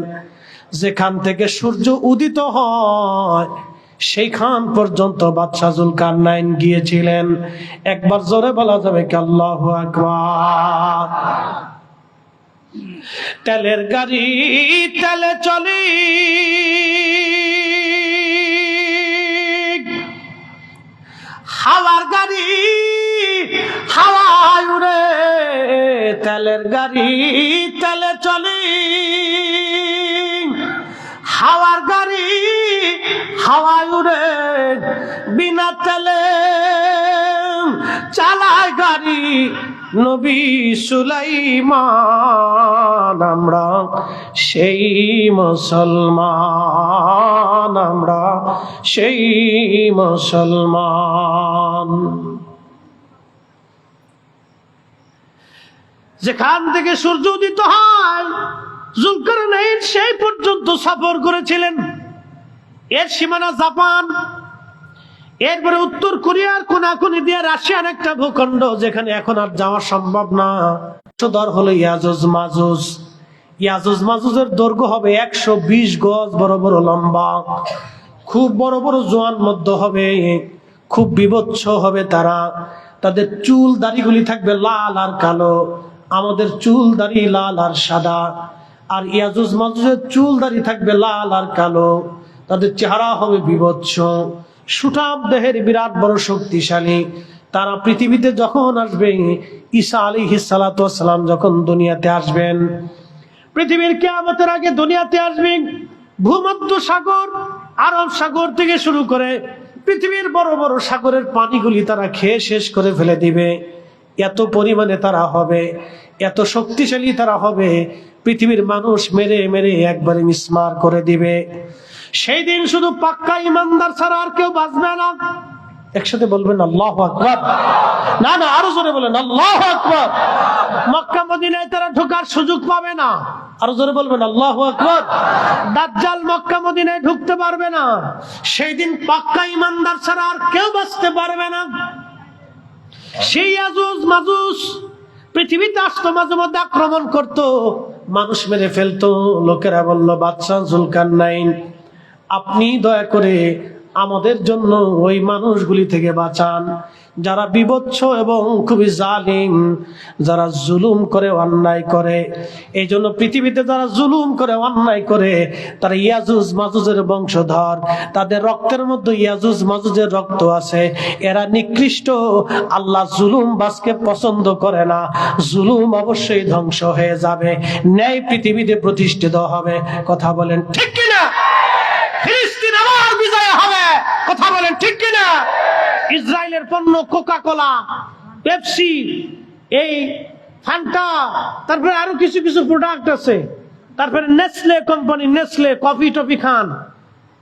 যেখান থেকে সূর্য উদিত হয় সেইখান পর্যন্ত বাদশা যুলকারনাইন গিয়েছিলেন। একবার জোরে বলা যাবে কি আল্লাহু আকবার? তেলের গাড়ি তেলে চলে, হাওয়ার গাড়ি হাওয়ায় উড়ে, তেলের গাড়ি তেলে চলে, হাওয়ার গাড়ি হাওয়ায় উড়ে, বিনা তেলে চালায় গাড়ি নবী সুলাইমান। আমরা সেই মুসলমান, আমরা সেই মুসলমান। যেখান থেকে সূর্য উদিত হয় যুলকারনাইন সেই পর্যন্ত সফর করেছিলেন। এর সীমানা জাপান, এরপরে উত্তর কোরিয়ার কোনাকুনি দিয়ে রাশিয়ার একটা ভূখণ্ড, যেখানে এখন আর যাওয়া সম্ভব না। দর হলো ইয়াজুজ মাজুজ। ইয়াজুজ মাজুজের দৈর্ঘ্য হবে 120 গজ, বড় বড় লম্বা, খুব বড় বড় জোয়ান মধ্য হবে, খুব বিভৎস হবে তারা। তাদের চুল দাড়িগুলি থাকবে লাল আর কালো, আমাদের চুল দাড়ি লাল আর সাদা। আর ইয়াজুজ মাজুজের চুল দাড়ি থাকবে লাল আর কালো, তাদের চেহারা হবে বিভৎস, সুঠাম দেহের, বিরাট বড় শক্তিশালী। তারা পৃথিবীতে যখন আসবে, ঈসা আলাইহিস সালাতু ওয়াস সালাম যখন দুনিয়াতে আসবেন, পৃথিবীর কিয়ামতের আগে দুনিয়াতে আসবেন, ভূমধ্য সাগর, আরব সাগর থেকে শুরু করে পৃথিবীর বড় বড় সাগরের পানিগুলি তারা খেয়ে শেষ করে ফেলে দিবে। এত পরিমাণে তারা হবে, এত শক্তিশালী তারা হবে, পৃথিবীর মানুষ মেরে মেরে একবারে মিসমার করে দিবে। সেই দিন শুধু পাক্কা ইমানদার ছাড়া আর কেউ বাঁচবে না। একসাথে বলবেন আল্লাহু আকবার। না না, আরো জোরে বলেন আল্লাহু আকবার। মক্কা মদিনায় তারা ঢোকার সুযোগ পাবে না। আরো জোরে বলবেন আল্লাহু আকবার। দাজ্জাল মক্কা মদিনায় ঢুকতে পারবে না। সেই দিন পাক্কা ইমানদার ছাড়া আর কেউ বাঁচতে পারবে না। সেই ইয়াজুজ মাজুজ পৃথিবীতে আসতো, মাঝে মধ্যে আক্রমণ করতো, মানুষ মেরে ফেলতো। লোকেরা বলল, বাদশাহ জুলকারনাইন, আপনি দয়া করে আমাদের জন্য ওই মানুষগুলি থেকে বাঁচান যারা বিভৎস এবং খুবই জালিম, যারা জুলুম করে, অন্যায় করে। এই জন্য পৃথিবীতে যারা জুলুম করে, অন্যায় করে, তারা ইয়াজুজ মাজুজের বংশধর। তাদের রক্তের মধ্যে ইয়াজুজ মাজুজের রক্ত আছে। এরা নিকৃষ্ট। আল্লাহ জুলুম বাসকে পছন্দ করে না। জুলুম অবশ্যই ধ্বংস হয়ে যাবে, ন্যায় পৃথিবীতে প্রতিষ্ঠিত হবে। কথা বলেন ঠিক কিনা? ফিলিস্তিন আবার বিজয় হবে। কথা বলেন ঠিক কিনা? ইসরায়েলের পণ্য কোকা কোলা, পেপসি, এই ফান্টা, তারপরে আরো কিছু কিছু প্রোডাক্ট আছে, তারপরে Nestle company, Nestle coffee toffee খান,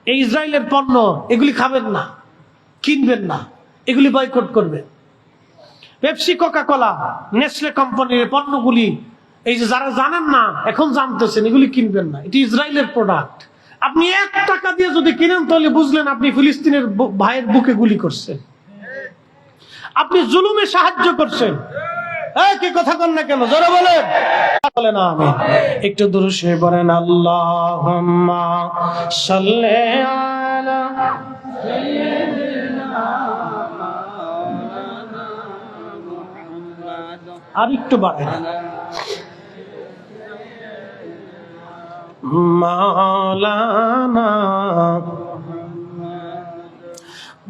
এই ইসরায়েলের পণ্য, এগুলি খাবেন না, কিনবেন না, এগুলি বয়কট করবেন। পেপসি, কোকা কোলা, নেসলে কোম্পানির পণ্যগুলি, এই যে যারা জানেন না এখন জানতেছেন, এগুলি কিনবেন না, এটি ইসরায়েলের প্রোডাক্ট। আপনি 1 টাকা দিয়ে যদি কিনেন তাহলে বুঝলেন আপনি ফিলিস্তিনের ভাইয়ের বুকে গুলি করছেন, আপনি জুলুমে সাহায্য করছেন। কি কথা বল না কেন? জোরে বলেন। বলেন আমিন। একটু দুরূদ শরীফ পড়েন। আল্লাহুম্মা সাল্লি আলা সাইয়্যিদিনা মাওলানা মুহাম্মদ। আর একটু বাড়ান। মাওলানা।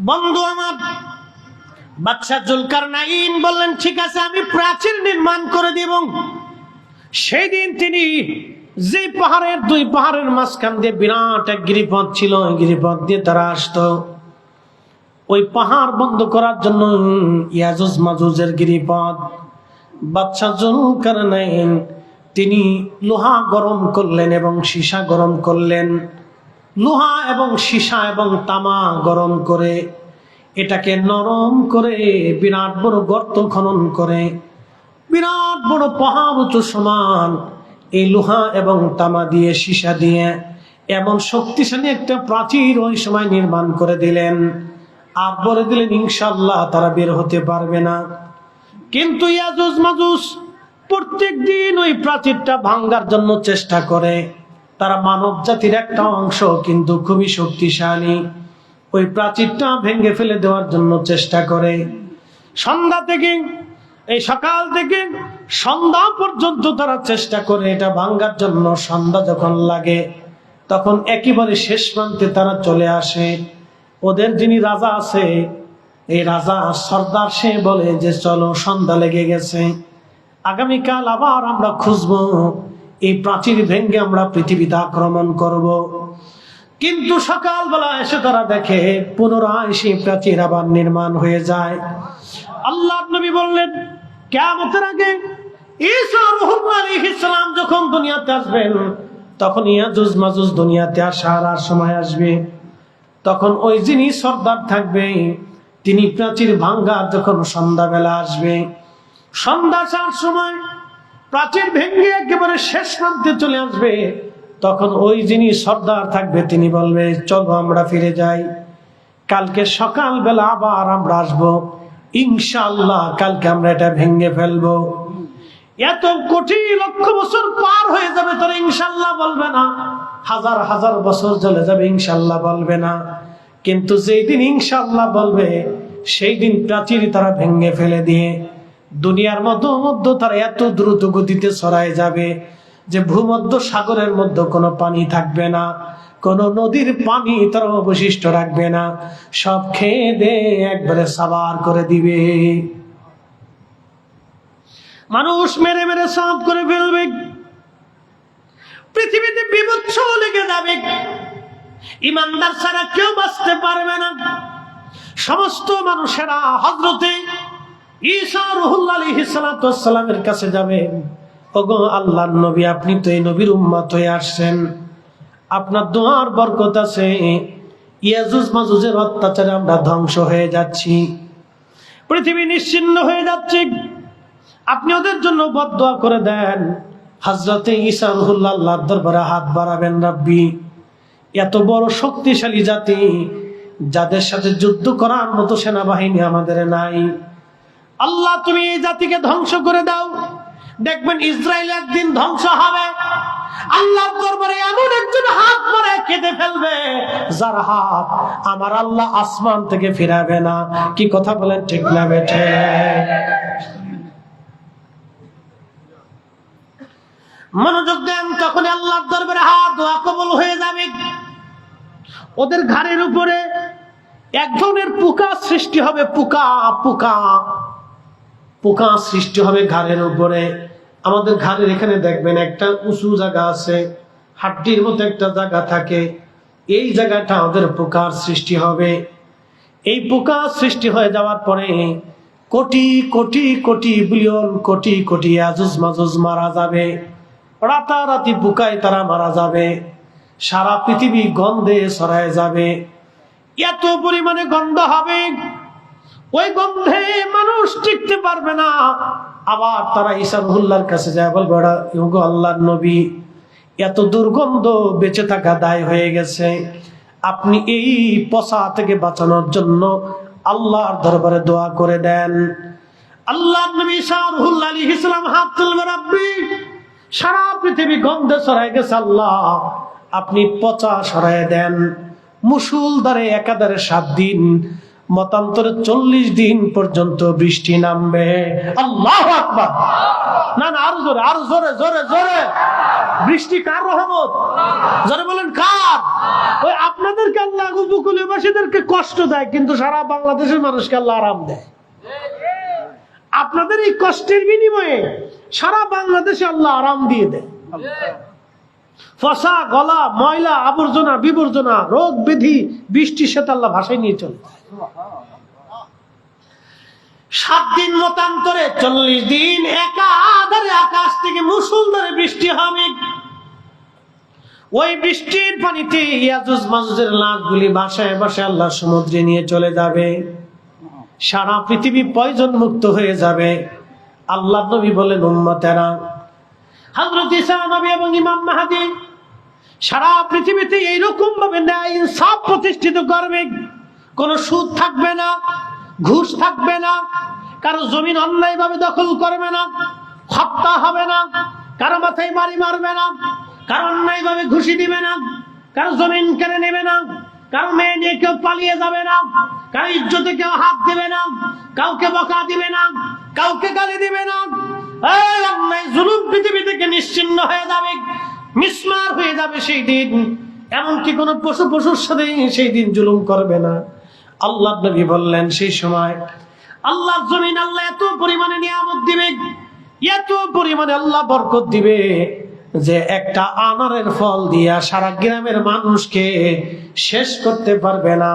বন্ধু আমার, বাদশা জুলকারনাইন বললেন, ঠিক আছে, আমি প্রাচীর নির্মাণ করে দিব। সেই দিন তিনি যে পাহাড়ের, 2 পাহাড়ের মাঝখান দিয়ে বিরাট এক গিরিপথ ছিল, গিরিপথ দিয়ে তারা আসতো। ওই পাহাড় বন্ধ করার জন্য ইয়াজুজ মাজুজের গিরিপথ, বাদশা জুলকারনাইন তিনি লোহা গরম করলেন এবং সীসা গরম করলেন। লোহা এবং সীসা এবং তামা গরম করে এটাকে নরম করে বিরাট বড় গর্ত খনন করে, বিরাট বড় পাহাড় উঁচু সমান এই লোহা এবং তামা দিয়ে, সীসা দিয়ে এমন শক্তিশালী একটা প্রাচীর ওই সময় নির্মাণ করে দিলেন। আর বলে দিলেন, ইনশাআল্লাহ তারা বের হতে পারবে না। কিন্তু ইয়াজুজ মাজুজ প্রত্যেক দিন ওই প্রাচীরটা ভাঙ্গার জন্য চেষ্টা করে। তারা মানব জাতির একটা অংশ, কিন্তু খুবই শক্তিশালী। ওই প্রাচীরটা ভেঙে ফেলে দেওয়ার জন্য চেষ্টা করে। সন্ধ্যা থেকে, এই সকাল থেকে সন্ধ্যা পর্যন্ত তারা চেষ্টা করে এটা ভাঙ্গার জন্য। সন্ধ্যা যখন লাগে তখন একেবারে শেষ প্রান্তে তারা চলে আসে। ওদের যিনি রাজা আছে, এই রাজা সর্দার, সে বলে যে চলো, সন্ধ্যা লেগে গেছে, আগামীকাল আবার আমরা খুঁজবো, এই প্রাচীর ভেঙ্গে আমরা পৃথিবীতে আক্রমণ করব। কিন্তু সকালবেলা এসে তারা দেখে পুনরায় সেই প্রাচীর আবার নির্মাণ হয়ে যায়। আল্লাহর নবী বললেন, কিয়ামতের আগে ঈসা আলাইহিস সালাম যখন দুনিয়াতে আসবেন, তখন ইয়াজুজ মাজুজ দুনিয়াতে আসার সময় আসবে। তখন ওই যিনি সর্দার থাকবে, তিনি প্রাচীর ভাঙ্গার যখন সন্ধ্যাবেলা আসবে, সন্ধ্যা 4 সময় প্রাচীর ভেঙে একেবারে শেষ প্রান্তে চলে আসবে, তখন ওই যিনি সর্দার থাকবে তিনি বলবে, চলো আমরা ফিরে যাই, কালকে সকালবেলা আবার আমরা আসবো, ইনশাআল্লাহ কালকে আমরা এটা ভেঙে ফেলবো। এত কোটি লক্ষ বছর পার হয়ে যাবে, তারা ইনশাআল্লাহ বলবে না। হাজার হাজার বছর চলে যাবে, ইনশাআল্লাহ বলবে না। কিন্তু যেই দিন ইনশাআল্লাহ বলবে, সেই দিন প্রাচীর তারা ভেঙে ফেলে দিয়ে দুনিয়ার মধ্যে তারা এত দ্রুত গতিতে ছড়ায় যাবে যে ভূমধ্য সাগরের মধ্যে কোনো পানি থাকবে না, কোনো নদীর পানি তারা অবশিষ্ট রাখবে না, সব খেয়ে দে একবারে সাবার করে দিবে। মানুষ মেরে মেরে সাফ করে ফেলবে, পৃথিবীতে বিভৎস লেগে যাবে, ইমানদার ছাড়া কেউ বাঁচতে পারবে না। সমস্ত মানুষেরা হযরতে ঈসা রুহুল্লাহ আলাইহিস সালাতু ওয়াস সালামের কাছে যাবে, ওগো আল্লাহর নবী, আপনি তো এই নবীর উম্মত হয়ে আসছেন, আপনার দোয়ার বরকত আছে, ইয়াজুজ মাজুজের অত্যাচারে আমরা ধ্বংস হয়ে যাচ্ছি, পৃথিবী নিশ্চিহ্ন হয়ে যাচ্ছে, আপনি ওদের জন্য বদদোয়া করে দেন। হযরতে ঈসা রুহুল্লাহ আল্লাহর দরবারে হাত বাড়াবেন, রাব্বি এত বড় শক্তিশালী জাতি, যাদের সাথে যুদ্ধ করার মতো সেনাবাহিনী আমাদের নাই। আল্লাহ তুমি এই জাতিকে ধ্বংস করে দাও। দেখবেন ইসরায়েল একদিন ধ্বংস হবে। আল্লাহর দরবারে এমন একজন হাত মারে কেটে ফেলবে, যার হাত আমার আল্লাহ আসমান থেকে ফিরাবে না। কি কথা বলেন, ঠিক না বেঠে? মনোযোগ দেন, তখন আল্লাহর দরবারে হাত দোয়া কবুল হয়ে যাবে। ওদের ঘাড়ের উপরে এক ধরনের পোকা সৃষ্টি হবে, পোকা পোকা পোকা সৃষ্টি হবে ঘাড়ের উপরে। আমাদের ঘাড়ের এখানে দেখবেন একটা উঁচু জায়গা আছে, হাড্ডির মতো একটা জায়গা থাকে, এই জায়গাটা ওদের পোকার সৃষ্টি হবে। এই পোকা সৃষ্টি হয়ে যাওয়ার পরে কোটি কোটি কোটি বিলিয়ন কোটি কোটি আজুজ মাজুজ মারা যাবে। রাতারাতি পোকায় তারা মারা যাবে। সারা পৃথিবী গন্ধে ছড়ায় যাবে। এত পরিমাণে গন্ধ হবে, ওই গন্ধে মানুষ টিকতে পারবে না। আবার তারা ঈসা রুহুল্লাহর কাছে যায়, বলবে ওরা ইউগো আল্লাহর নবী, এত দুর্গন্ধ বেঁচে থাকা দায় হয়ে গেছে, আপনি এই পচা থেকে বাঁচানোর জন্য আল্লাহর দরবারে দোয়া করে দেন। আল্লাহর নবী ঈসা রুহুল্লাহ আলাইহিস সালাম হাত তুলবে, রাব্বি সারা পৃথিবী গন্ধে ছড়ায় গেছে, আল্লাহ আপনি পচা সরায় দেন। মুষলধারে একাধারে 7 দিন, মতান্তরে 40 দিন পর্যন্ত বৃষ্টি নামবে। আল্লাহু আকবার। না না, আরো জোরে, আরো জোরে, জোরে জোরে। বৃষ্টি কার রহমত? জোরে বলেন কার? ওই আপনাদেরকে আল্লাহ উপকূলীয়বাসীদেরকে কষ্ট দেয়, কিন্তু সারা বাংলাদেশের মানুষকে আল্লাহ আরাম দেয়। আপনাদের এই কষ্টের বিনিময়ে সারা বাংলাদেশে আল্লাহ আরাম দিয়ে দেয়। ফসা গলা, ময়লা, আবর্জনা, বিবর্জনা, রোগ ব্যাধি বৃষ্টির সাথে আল্লাহ ভাষায় নিয়ে চলে। 7 দিন মতান্তরে 40 দিন একাধারে আকাশ থেকে মুষলধারে বৃষ্টি হবে। ওই বৃষ্টির পানিতে ইয়াজুজ মাজুজের লাশগুলি বাসায় বাসায় আল্লাহ সমুদ্রে নিয়ে চলে যাবে। সারা পৃথিবী পয়জন মুক্ত হয়ে যাবে। আল্লাহ নবী বলেন, উম্মতেরা, হযরত ঈসা নবী এবং ইমাম মাহদী সারা পৃথিবীতে এইরকম ভাবে ন্যায় ইনসাফ প্রতিষ্ঠিত করবে। কোনো সুদ থাকবে না, ঘুষ থাকবে না, কারো জমিন অন্যায় ভাবে দখল করবে না, হত্যা হবে না, কারো মাথায় বাড়ি মারবে না, কারো অন্যায় ভাবে ঘুষি দিবে না, কারো জমিন কেড়ে নেবে না, কারো মেয়ে নিয়ে কেউ পালিয়ে যাবে না, কারো ইজ্জতে কেউ হাত দিবে না, কাউকে বকা দিবে না, কাউকে গালি দিবে না। এই অন্যায় জুলুম পৃথিবী থেকে নিশ্চিহ্ন হয়ে যাবে, মিসমার হয়ে যাবে সেই দিন। এমনকি কোন পশুর সাথে সেই দিন জুলুম করবে না। আল্লাহ নবী বললেন, সেই সময় আল্লাহ জমিন আল্লাহ এত পরিমাণে নিয়ামত দিবে, এত পরিমাণে আল্লাহ বরকত দিবে যে একটা আনারের ফল দিয়া সারা গ্রামের মানুষকে শেষ করতে পারবে না।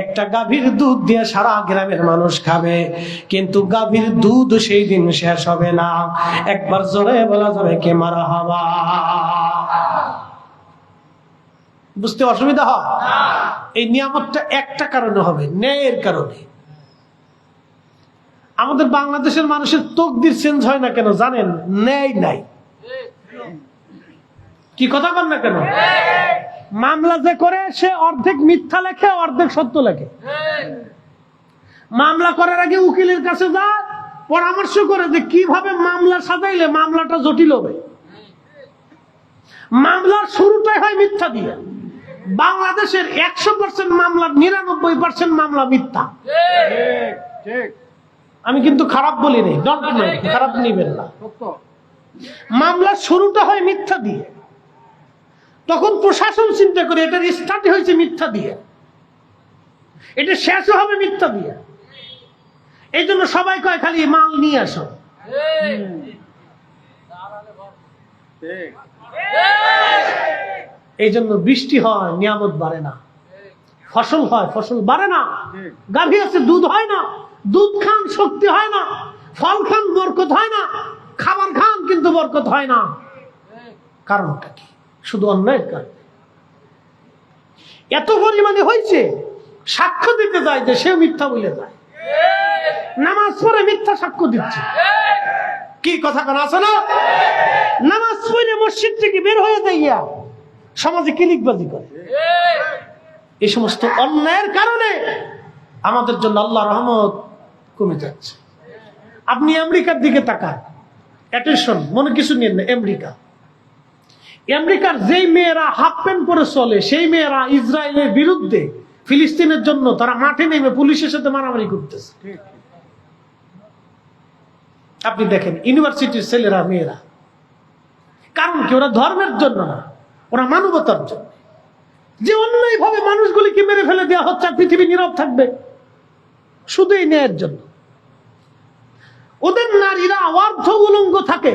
একটা গাভীর দুধ দিয়ে সারা গ্রামের মানুষ খাবে, কিন্তু গাভীর দুধ সেই দিন শেষ হবে না। একবার জোরে বলা যাবে কে মারহাবা? বুঝতে অসুবিধা হয়? এই নিয়ামতটা একটা কারণে হবে, ন্যায়ের কারণে। আমাদের বাংলাদেশের মানুষের তকদির চেঞ্জ হয় না কেন জানেন? ন্যায় নাই। কি কথা বল না কেন? মামলা যে করে সে অর্ধেক মিথ্যা লেখে, অর্ধেক সত্য লেখে। মামলা করার আগে উকিলের কাছে যায়, পরামর্শ করে যে কিভাবে মামলা সাজাইলে মামলাটা জটিল হবে। মামলার শুরুটাই হয় মিথ্যা দিয়ে। বাংলাদেশের 100% মামলার 99% মামলা মিথ্যা। আমি কিন্তু খারাপ বলি নাই, খারাপ নিবেন না। মামলার শুরুটা হয় মিথ্যা দিয়ে, তখন প্রশাসন চিন্তা করে এটার স্টার্ট হয়েছে মিথ্যা দিয়ে, এটা শেষও হবে মিথ্যা দিয়ে। এই জন্য সবাই কয় খালি মাল নিয়ে আসো। এই জন্য বৃষ্টি হয়, নিয়ামত বাড়ে না। ফসল হয়, ফসল বাড়ে না। গাভী আছে, দুধ হয় না। দুধ খান, শক্তি হয় না। ফল খান, বরকত হয় না। খাবার খান, কিন্তু বরকত হয় না। কারণটা কি? শুধু অন্যায়ের কারণে। এত পরিমাণে হয়েছে, সাক্ষ্য দিতে যায় যে সে মিথ্যা বলে যায়। নামাজ পড়ে মিথ্যা সাক্ষ্য দিচ্ছে। কি কথা কেন আছে না? নামাজ পড়ে মসজিদ থেকে বের হয়ে যাইয়া সমাজে কিলিকবাজি করে। এই সমস্ত অন্যায়ের কারণে আমাদের জন্য আল্লাহর রহমত কমে যাচ্ছে। আপনি আমেরিকার দিকে তাকান, অ্যাটেনশন, মনে কিছু নিয়েন না। আমেরিকার যেই মেয়েরা হাফ প্যান্ট পরে চলে, সেই মেয়েরা ইসরায়েলের বিরুদ্ধে, ফিলিস্তিনের জন্য তারা মাঠে নেমে পুলিশের সাথে মারামারি করতেছে। আপনি দেখেন ইউনিভার্সিটির ছেলেরা, মেয়েরা, কারণ কি? ওরা ধর্মের জন্য না, ওরা মানবতার জন্য। যে অন্যায় ভাবে মানুষগুলিকে মেরে ফেলে দেওয়া হচ্ছে, পৃথিবী নীরব থাকবে শুধু এই ন্যায়ের জন্য। ওদের নারীরা অর্ধ উলঙ্গ থাকে,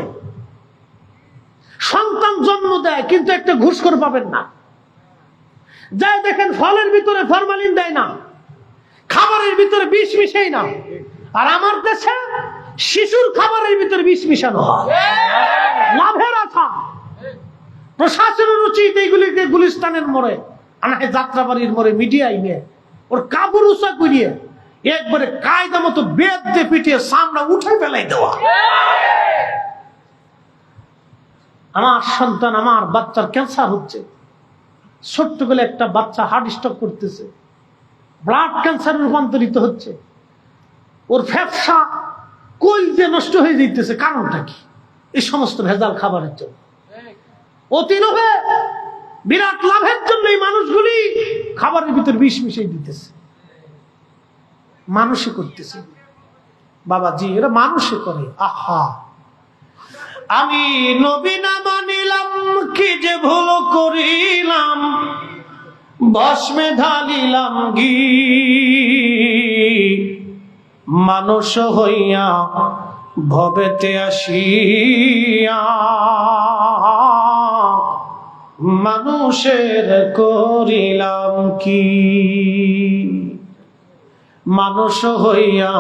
সন্তান জন্ম দেয়, কিন্তু একটা ঘুষখোর পাবেন না। যাই দেখেন ফলের ভিতরে ফরমালিন দেয় না, খাবারের ভিতরে বিষ মিশাই না। আর আমার দেশে শিশুর খাবারের ভিতরে বিষ মিশানো হয়, লাভের আশা। প্রশাসনের উচিত এইগুলিকে গুলিস্তানের মোড়ে, আনাহে যাত্রাবাড়ির মোড়ে মিডিয়ায় নিয়ে ওর কাবুর উঁচা করিয়ে একবারে কায়দা মতো বেদ দিয়ে পিটিয়ে সামনে উঠে ফেলাই দেওয়া। আমার সন্তান, আমার বাচ্চার ক্যান্সার হচ্ছে, ছোট্ট বেলা একটা বাচ্চা হার্ট স্ট্রোক করতেছে, ব্লাড ক্যান্সারে রূপান্তরিত হচ্ছে, ওর ফ্যাপসা কলজে নষ্ট হয়ে যাইতেছে। কারণটা কি? এই সমস্ত ভেজাল খাবারের জন্য। অতি লোভে, বিরাট লাভের জন্য এই মানুষগুলি খাবারের ভিতর বিষ মিশিয়ে দিতেছে। মানুষই করতেছে বাবাজি, এরা মানুষে করে। আহা, আমি নবী না মানিলাম, কি যে ভুল করিলাম, ভস্মে ঢালিলাম ঘি, মানুষ হইয়া ভবেতে আসিয়া মানুষের করিলাম কি। মানুষ হইয়া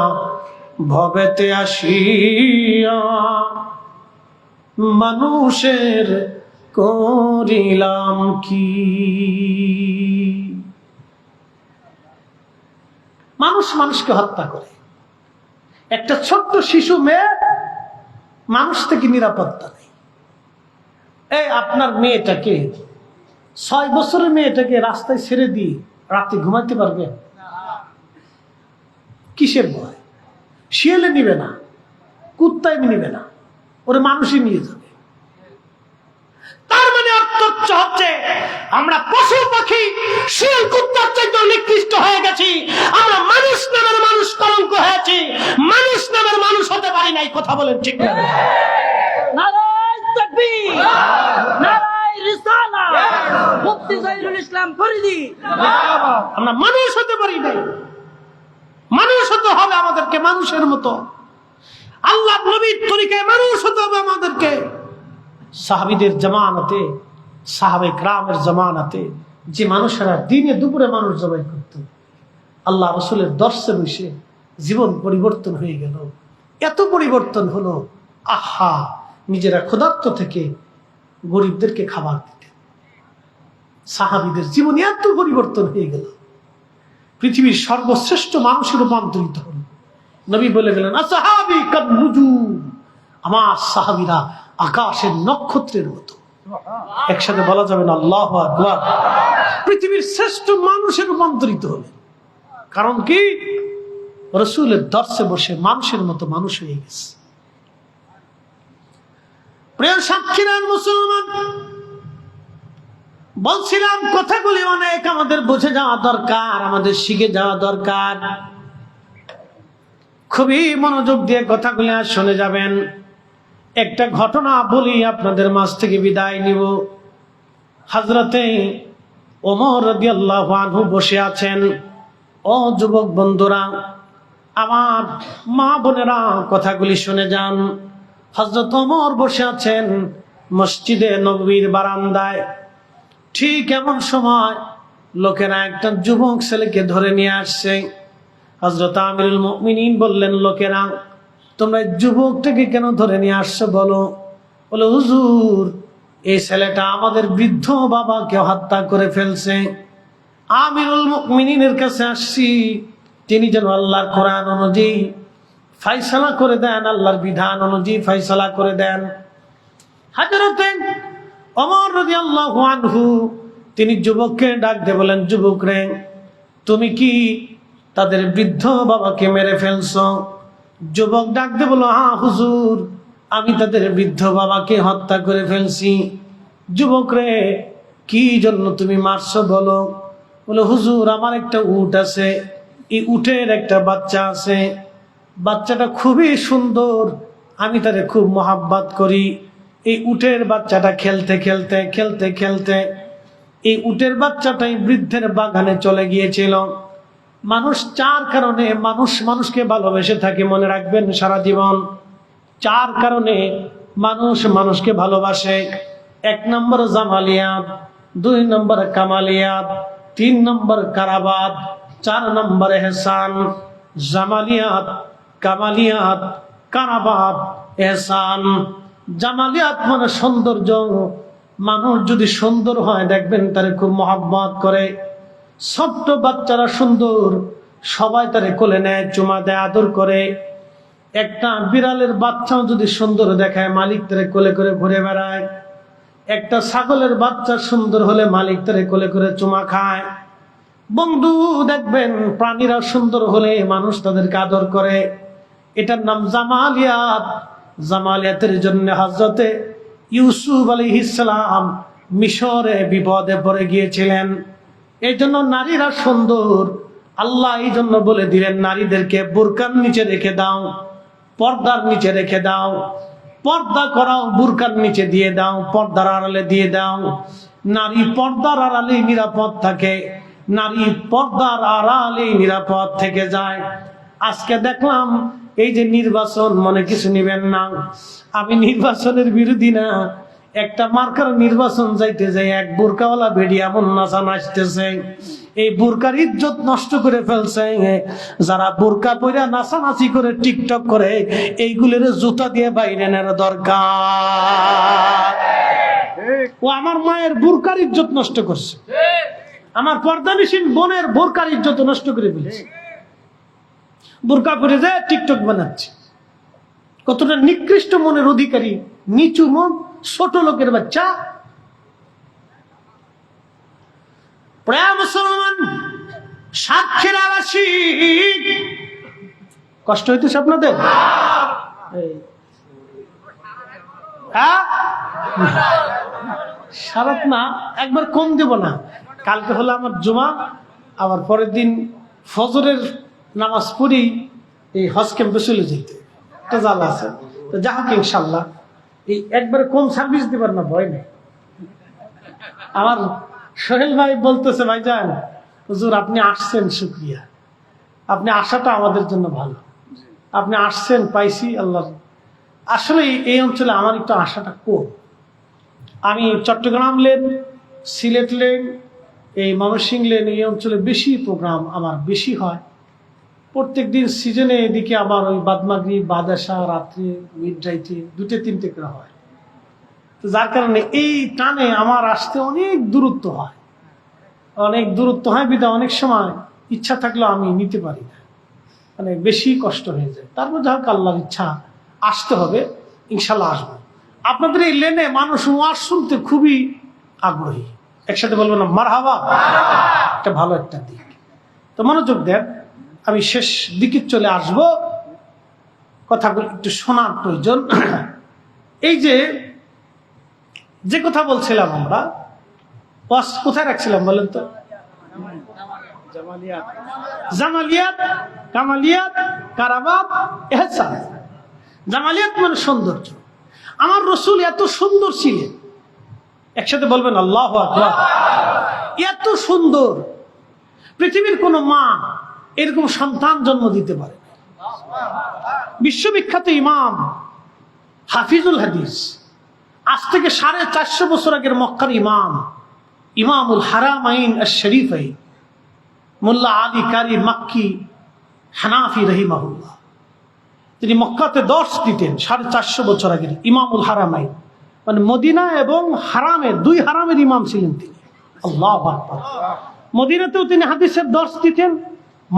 ভবেতে আসিয়া মানুষের করিলাম কি। মানুষ মানুষকে হত্যা করে। একটা ছোট্ট শিশু মেয়ে, মানুষ থেকে নিরাপত্তা নেই। এই আপনার মেয়েটাকে, 6 বছরের মেয়েটাকে রাস্তায় ছেড়ে দিয়ে রাতে ঘুমাতে পারবে? কিসের ভয়? শিয়ালে নিবে না, কুত্তায় নিবে না, ওরে মানুষই নিয়ে যাবে। তার মানে অর্থ হচ্ছে আমরা পশু পাখি, শিয়াল কুত্তার চাইতে নিকৃষ্ট হয়ে গেছি। আমরা মানুষ নামের মানুষ কলঙ্ক হয়েছি, মানুষ নামের মানুষ হতে পারি নাই। কথা বলেন ঠিক না? নারায়ে তাকবীর, নারায়ে রিসালাত, মুফতি জহিরুল ইসলাম ফরিদী। আমরা মানুষ হতে পারি নাই। মানুষ হতে হবে আমাদেরকে, মানুষের মতো। আল্লাহ নবীর তরিকায় মানুষ হতে হবে আমাদেরকে। সাহাবীদের জামানাতে, সাহাবায়ে কেরামের জামানাতে যে মানুষেরা দিনে দুপুরে মানুষ জবাই করত, আল্লাহ রাসূলের দর্শে বসে জীবন পরিবর্তন হয়ে গেল। এত পরিবর্তন হলো, আহা, নিজেরা ক্ষুধার্ত থেকে গরিবদেরকে খাবার দিতেন। সাহাবীদের জীবনে এত পরিবর্তন হয়ে গেল, পৃথিবীর সর্বশ্রেষ্ঠ মানুষে রূপান্তরিত হল। নবী বলে গেলেন, আসহাবী কান নুজুম, আমার সাহাবীরা আকাশের নক্ষত্রের মতো। একসাথে বলা যাবে না আল্লাহু আকবার? পৃথিবীর শ্রেষ্ঠ মানুষে রূপান্তরিত হলেন। কারণ কি? রাসূলের দর্শে বসে মানুষের মতো মানুষ হয়ে গেছে। প্রিয় সাক্ষীরা, মুসলমান, বলছিলাম কথাগুলি অনেক আমাদের বুঝে যাওয়া দরকার, আমাদের শিখে যাওয়া দরকার। খুবই মনোযোগ দিয়ে কথাগুলি আর শুনে যাবেন। একটা ঘটনা বলি, আপনাদের মাঝ থেকে বিদায় নিব। হযরতে ওমর রাদিয়াল্লাহু আনহু বসে আছেন। ও যুবক বন্ধুরা, আমার মা বোনেরা, কথাগুলি শুনে যান। হযরত ওমর বসে আছেন মসজিদে নববীর বারান্দায়। ঠিক এমন সময় লোকেরা একটা যুবক ছেলেকে ধরে নিয়ে আসছে। হযরত আমিরুল মুমিনিন বললেন, লোকেরা, তোমরা যুবকটাকে কেন ধরে নিয়ে আসছো বলো? বলে, হুজুর, এই ছেলেটা আমাদের বৃদ্ধ বাবাকে হত্যা করে ফেলছে। আমিরুল মুমিনিনের কাছে আসছি, তিনি যেন আল্লাহর কোরআন অনুযায়ী ফয়সালা করে দেন, আল্লাহর বিধান অনুযায়ী ফয়সালা করে দেন। হযরতে ওমর রাদিয়াল্লাহু আনহু তিনি যুবককে ডাক দিয়ে বলেন, যুবক রে, তুমি কি তাদের বৃদ্ধ বাবাকে মেরে ফেলছো? যুবক ডাক দিয়ে বলল, হ্যাঁ হুজুর, আমি তাদের বৃদ্ধ বাবাকে হত্যা করে ফেলছি। যুবক রে, কি জন্য তুমি মারছো বলো? বলে, হুজুর, আমার একটা উট আছে, এই উটের একটা বাচ্চা আছে, বাচ্চাটা খুবই সুন্দর, আমি তারে খুব মহাব্বত করি। এই উটের বাচ্চাটা খেলতে খেলতে খেলতে খেলতে এই উটের বাচ্চাটাই বৃদ্ধের বাগানে চলে গিয়েছিল। মানুষ চার কারণে মানুষকে ভালোবেসে থাকে, মনে রাখবেন সারা জীবন। চার কারণে মানুষকে ভালোবাসে। 1 নম্বর জামালিয়াত, 2 নম্বর কামালিয়াত, 3 নম্বর কারাবাত, 4 নম্বর এহসান। জামালিয়াত, কামালিয়াত, কারাবাত, এহসান। জামালিয়াত মানে সৌন্দর্য। মানুষ যদি সুন্দর হয় দেখবেন তারে খুব মহব্বত করে। ছোট্ট বাচ্চারা সুন্দর, সবাই তারে কোলে নেয়, চুমা দেয়, আদর করে। একটা বিড়ালের বাচ্চাও যদি সুন্দর দেখায়, মালিক তারে কোলে করে ঘুরে বেড়ায়। একটা ছাগলের বাচ্চা সুন্দর হলে মালিক তারে কোলে করে চুমা খায়। বন্ধু, দেখবেন প্রাণীরা সুন্দর হলে মানুষ তাদেরকে আদর করে। এটার নাম জামালিয়াত। জামালিয়াতের জন্য হযরতে ইউসুফ আলাইহিস সালাম মিশরে বিপদে পড়ে গিয়েছিলেন। এই জন্য নারীরা সুন্দর। আল্লাহ এই জন্য বলে দিলেন, নারীদেরকে বোরকার নিচে রেখে দাও, পর্দার নিচে রেখে দাও, পর্দা করাও, বোরকার নিচে দিয়ে দাও, পর্দার আড়ালে দিয়ে দাও। নারী পর্দার আড়ালে নিরাপদ থাকে, নারী পর্দার আড়ালে নিরাপদ থেকে যায়। আজকে দেখলাম এই যে নির্বাচন, মনে কিছু নিবেন না, আমি নির্বাচনের বিরোধী না। একটা মার্কার নির্বাচন যাইতে যাই এক বোরকাওয়ালা বেডি এমন নাচা নাচতেছে, এই বোরকার ইজ্জত নষ্ট করে ফেলছে। যারা বোরকা পইরা নাচানাচি করে টিকটক করে, এইগুলোর জুতা দিয়ে বাইরে নেওয়ার দরকার। ও আমার মায়ের বোরকার ইজ্জত নষ্ট করছে, আমার পর্দানিসীন বোনের বোরকার ইজ্জত নষ্ট করে ফেলেছে। বোরকা পরে যায় টিকটক বানাচ্ছে। কতটা নিকৃষ্ট মনের অধিকারী, নিচু মন, ছোট লোকের বাচ্চা। প্রায় মুসলমান সাক্ষীর আবাসিক, কষ্ট হইতেছে আপনাদের? হ্যাঁ, সারাত না, একবার কম দেব না। কালকে হলো আমার জুমা, আবার পরের দিন ফজরের নামাজ পড়ি এই হজ ক্যাম্পে চলে যেতে, একটা জ্বালা আছে। তো যা হোক, ইনশাল্লাহ এই একবারে কম সার্ভিস দিবার না, ভয় নেই। আমার সোহেল ভাই বলতেছে, ভাইজান হুজুর আপনি আসছেন, শুকরিয়া, আপনি আসাটা আমাদের জন্য ভালো, আপনি আসছেন, পাইছি আল্লাহ। আসলে এই অঞ্চলে আমার একটু আশাটা কম। আমি চট্টগ্রাম লেন, সিলেট লেন, এই ময়মনসিংহ লেন, এই অঞ্চলে বেশি প্রোগ্রাম আমার বেশি হয়। প্রত্যেক দিন সিজনে এদিকে আবার ওই বাদমাগরি, বাদাসা, রাত্রে, মিড রাইটে 2-3টে করে হয়। তো যার কারণে এই টানে আমার আসতে অনেক দূরত্ব হয়, বিধায় অনেক সময় ইচ্ছা থাকলেও আমি নিতে পারি না, মানে বেশি কষ্ট হয়ে যায়। তারপর যা হোক, আল্লাহর ইচ্ছা, আসতে হবে, ইনশাল্লাহ আসবো। আপনাদের এই লেনে মানুষ ওয়াজ শুনতে খুবই আগ্রহী, একসাথে বলবো না মারহাবা? একটা ভালো একটা দিক। তো মনোযোগ দেন, আমি শেষ দিকে চলে আসব, কথাগুলো একটু শোনার প্রয়োজন। এই যে কথা বলছিলাম আমরা, কোথায় রাখছিলাম বলেন তো? জামালিয়াত, কামালিয়াত, কারাবাত, এহসান। জামালিয়াত মানে সৌন্দর্য। আমার রসুল এত সুন্দর ছিলেন, একসাথে বলবেন আল্লাহু আকবার। এত সুন্দর, পৃথিবীর কোন মা এরকম সন্তান জন্ম দিতে পারে। বিশ্ববিখ্যাত ইমাম হাফিজুল হাদিস, আজ থেকে 450 বছর আগের মক্কার ইমাম, ইমামুল হারামাইন আশ-শরীফাইন, মোল্লা আলী কারি মাক্কি হানাফি রহিমাহুল্লাহ, তিনি মক্কাতে দর্শ দিতেন 450 বছর আগের ইমামুল হারামাইন, মানে মদিনা এবং হারামের, 2 হারামের ইমাম ছিলেন তিনি। আল্লাহু আকবার। মদিনাতেও তিনি হাদিসের দর্শ দিতেন,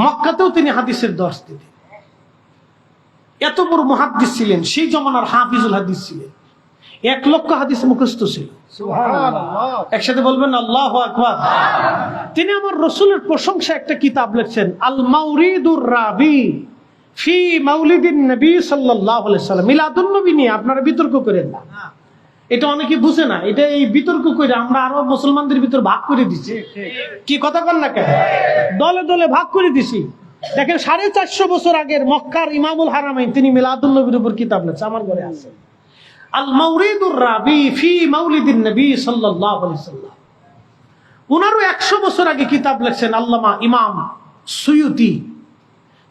মক্কাতেও তিনি হাদিসের দর্শ দিতেন। এত বড় মুহাদ্দিস ছিলেন, সেই জমানার হাফিজুল হাদিস ছিলেন। 1 লক্ষ হাদিস মুখস্থ ছিল। একসাথে বলবেন আল্লাহু আকবার। তিনি আমার রসুলের প্রশংসা একটা কিতাব লিখছেন, আল মাউরিদুর রাবি ফি মাউলিদিন নবী সাল্লাল্লাহু আলাইহি সাল্লাম। মিলাদুন নবী নিয়ে আপনারা বিতর্ক করেন না, এটা অনেকে বুঝে না। এটা এই বিতর্ক করে আমরা আরো মুসলমানদের ভিতর ভাগ করে দিছি। কি কথা বল না কেন? দলে দলে ভাগ করে দিছি। দেখেন 450 বছর আগের মক্কার ইমামুল হারামাইন তিনি মিলাদুন নবীর উপর কিতাব লিখছেন, আমার ঘরে আছে, আল মাউরিদুর রাবি ফি মাউলিদিন নবী সাল্লাল্লাহু আলাইহি সাল্লাম। উনারও 100 বছর আগে কিতাব লিখছেন আল্লামা ইমাম সুয়ুতি।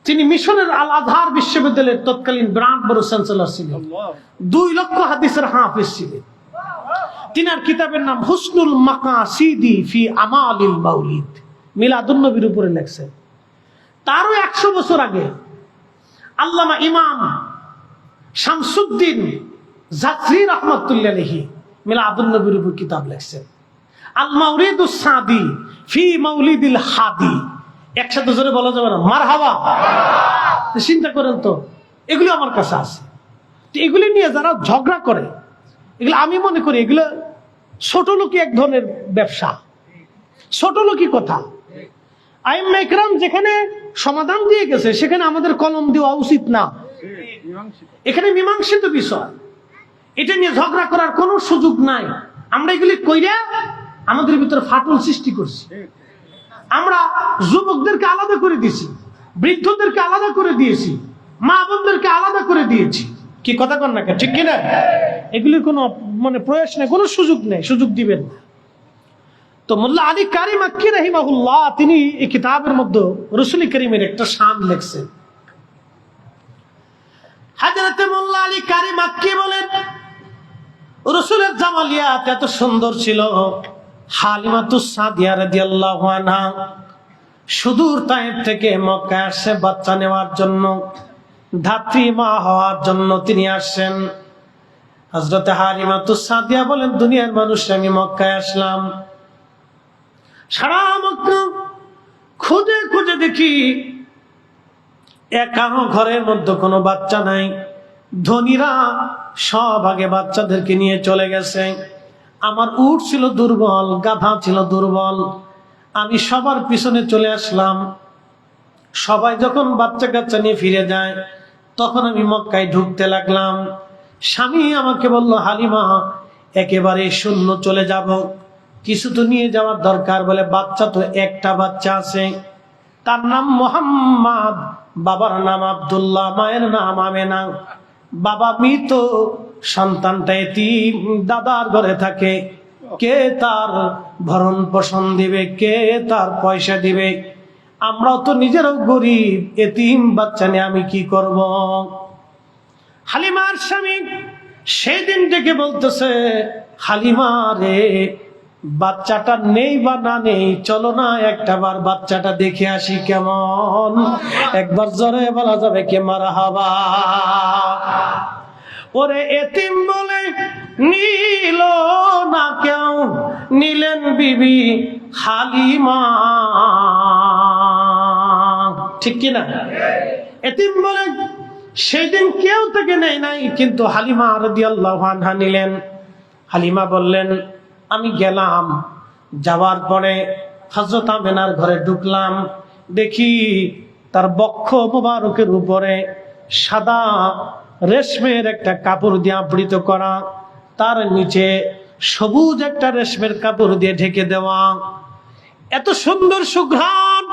তিনি মিশরের আল আজহার বিশ্ববিদ্যালয়ের তৎকালীন বিরাট বড় চ্যান্সেলর ছিলেন, 2 লক্ষ হাদিসের হাফেজ ছিলেন। তিনার কিতাবের নাম হুসনুল মাকাসিদি ফি আমালিল মাউলিদ, মিলাদুন নবীর উপরে লিখছেন। তারও 100 বছর আগে আল্লামা ইমাম শামসুদ্দিন জাকরি রাহমাতুল্লাহি আলাইহি মিলাদুন নবীর উপর কিতাব লিখছেন, আল মাউরিদুস সাদি ফি মাউলিদিল হাদি। একসাথে জোরে বলা যাবে না মারহাবা? চিন্তা করেন তো, এগুলো আমার কাছে আছে। তো এগুলি নিয়ে যারা ঝগড়া করে, এগুলো আমি মনে করি এগুলো ছোট লোকই এক ধরনের ব্যবসা, ছোট লোকই কথা। আইম্মা ইকরাম যেখানে সমাধান দিয়ে গেছে সেখানে আমাদের কলম দেওয়া উচিত না। এখানে মীমাংসিত বিষয়, এটা নিয়ে ঝগড়া করার কোনো সুযোগ নাই। আমরা এগুলি কইরা আমাদের ভিতরে ফাটল সৃষ্টি করছি। আমরা যুবকদেরকে আলাদা করে দিয়েছি, বৃদ্ধদেরকে আলাদা করে দিয়েছি, মা বোনদেরকে আলাদা করে দিয়েছি। কি কথা কন না, ঠিক কিনা? এগুলির কোনো মানে প্রয়াস নেই, কোনো সুযোগ নেই, সুযোগ দিবেন না। তো মোল্লা আলী কারি মাক্কি রাহিমাহুল্লাহ তিনি এই কিতাবের মধ্যে রাসূল করিমের একটা শান লিখছেন। হযরতে মোল্লা আলী কারি মাক্কি বলেন, রাসূলের জামালিয়াত এত সুন্দর ছিল, হালিমাতুস সাদিয়া রাদিয়াল্লাহু আনহা সুদূর তায়েফ থেকে মক্কা আসছে বাচ্চা নেওয়ার জন্য, ধাত্রী মা হওয়ার জন্য তিনি আসছেন। হযরতে হালিমাতুস সাদিয়া বলেন, দুনিয়ার মানুষ আমি মক্কায় আসলাম, সারা মক্কা খুঁজে খুঁজে দেখি একা ঘরের মধ্যে কোনো বাচ্চা নাই। ধনীরা সব আগে বাচ্চাদেরকে নিয়ে চলে গেছে। আমার উট ছিল দুর্বল, গাধা ছিল দুর্বল, আমি সবার পিছনে চলে আসলাম। সবাই যখন বাচ্চা কাচ্চা নিয়ে ফিরে যায় তখন আমি মক্কায় ঢুকতে লাগলাম। স্বামী আমাকে বলল, হালিমা একেবারে শূন্য চলে যাব, কিছু তো নিয়ে যাওয়ার দরকার। বলে, বাচ্চা তো একটা বাচ্চা আছে, তার নাম মোহাম্মদ, বাবার নাম আব্দুল্লাহ, মায়ের নাম আমেনা। বাবা মৃত, সন্তানটা এতিম, দাদার ঘরে থাকে। কে তার ভরণ পোষণ দিবে, কে তার পয়সা দিবে? আমরাও তো নিজেরাও গরিব, এতিম বাচ্চা নিয়ে আমি কি করব? হালিমার স্বামী সেই দিন থেকে বলতেছে, হালিমা রে, বাচ্চাটা নেই বা না নেই, চলো না একটাবার বাচ্চাটা দেখে আসি কেমন। একবার জোরে বলা যাবে কে মারহাবা? ওরে এতিম বলে নিল না কেউ, নিলেন বিবি হালিমা, ঠিক কিনা? এতিম বলে সেই দিন কেউ থেকে নেই নাই, কিন্তু হালিমা রাদিয়াল্লাহু আনহা নিলেন। হালিমা বললেন, আমি গেলাম, যাওয়ার পরে হযরত আমেনার ঘরে ঢুকলাম, দেখি তার বক্ষ মোবারকের উপরে সাদা রেশমের একটা কাপড় দিয়ে আবৃত করা, তার নিচে সবুজ একটা রেশমের কাপড় দিয়ে ঢেকে দেওয়া। এত সুন্দর সুঘ্রাণ।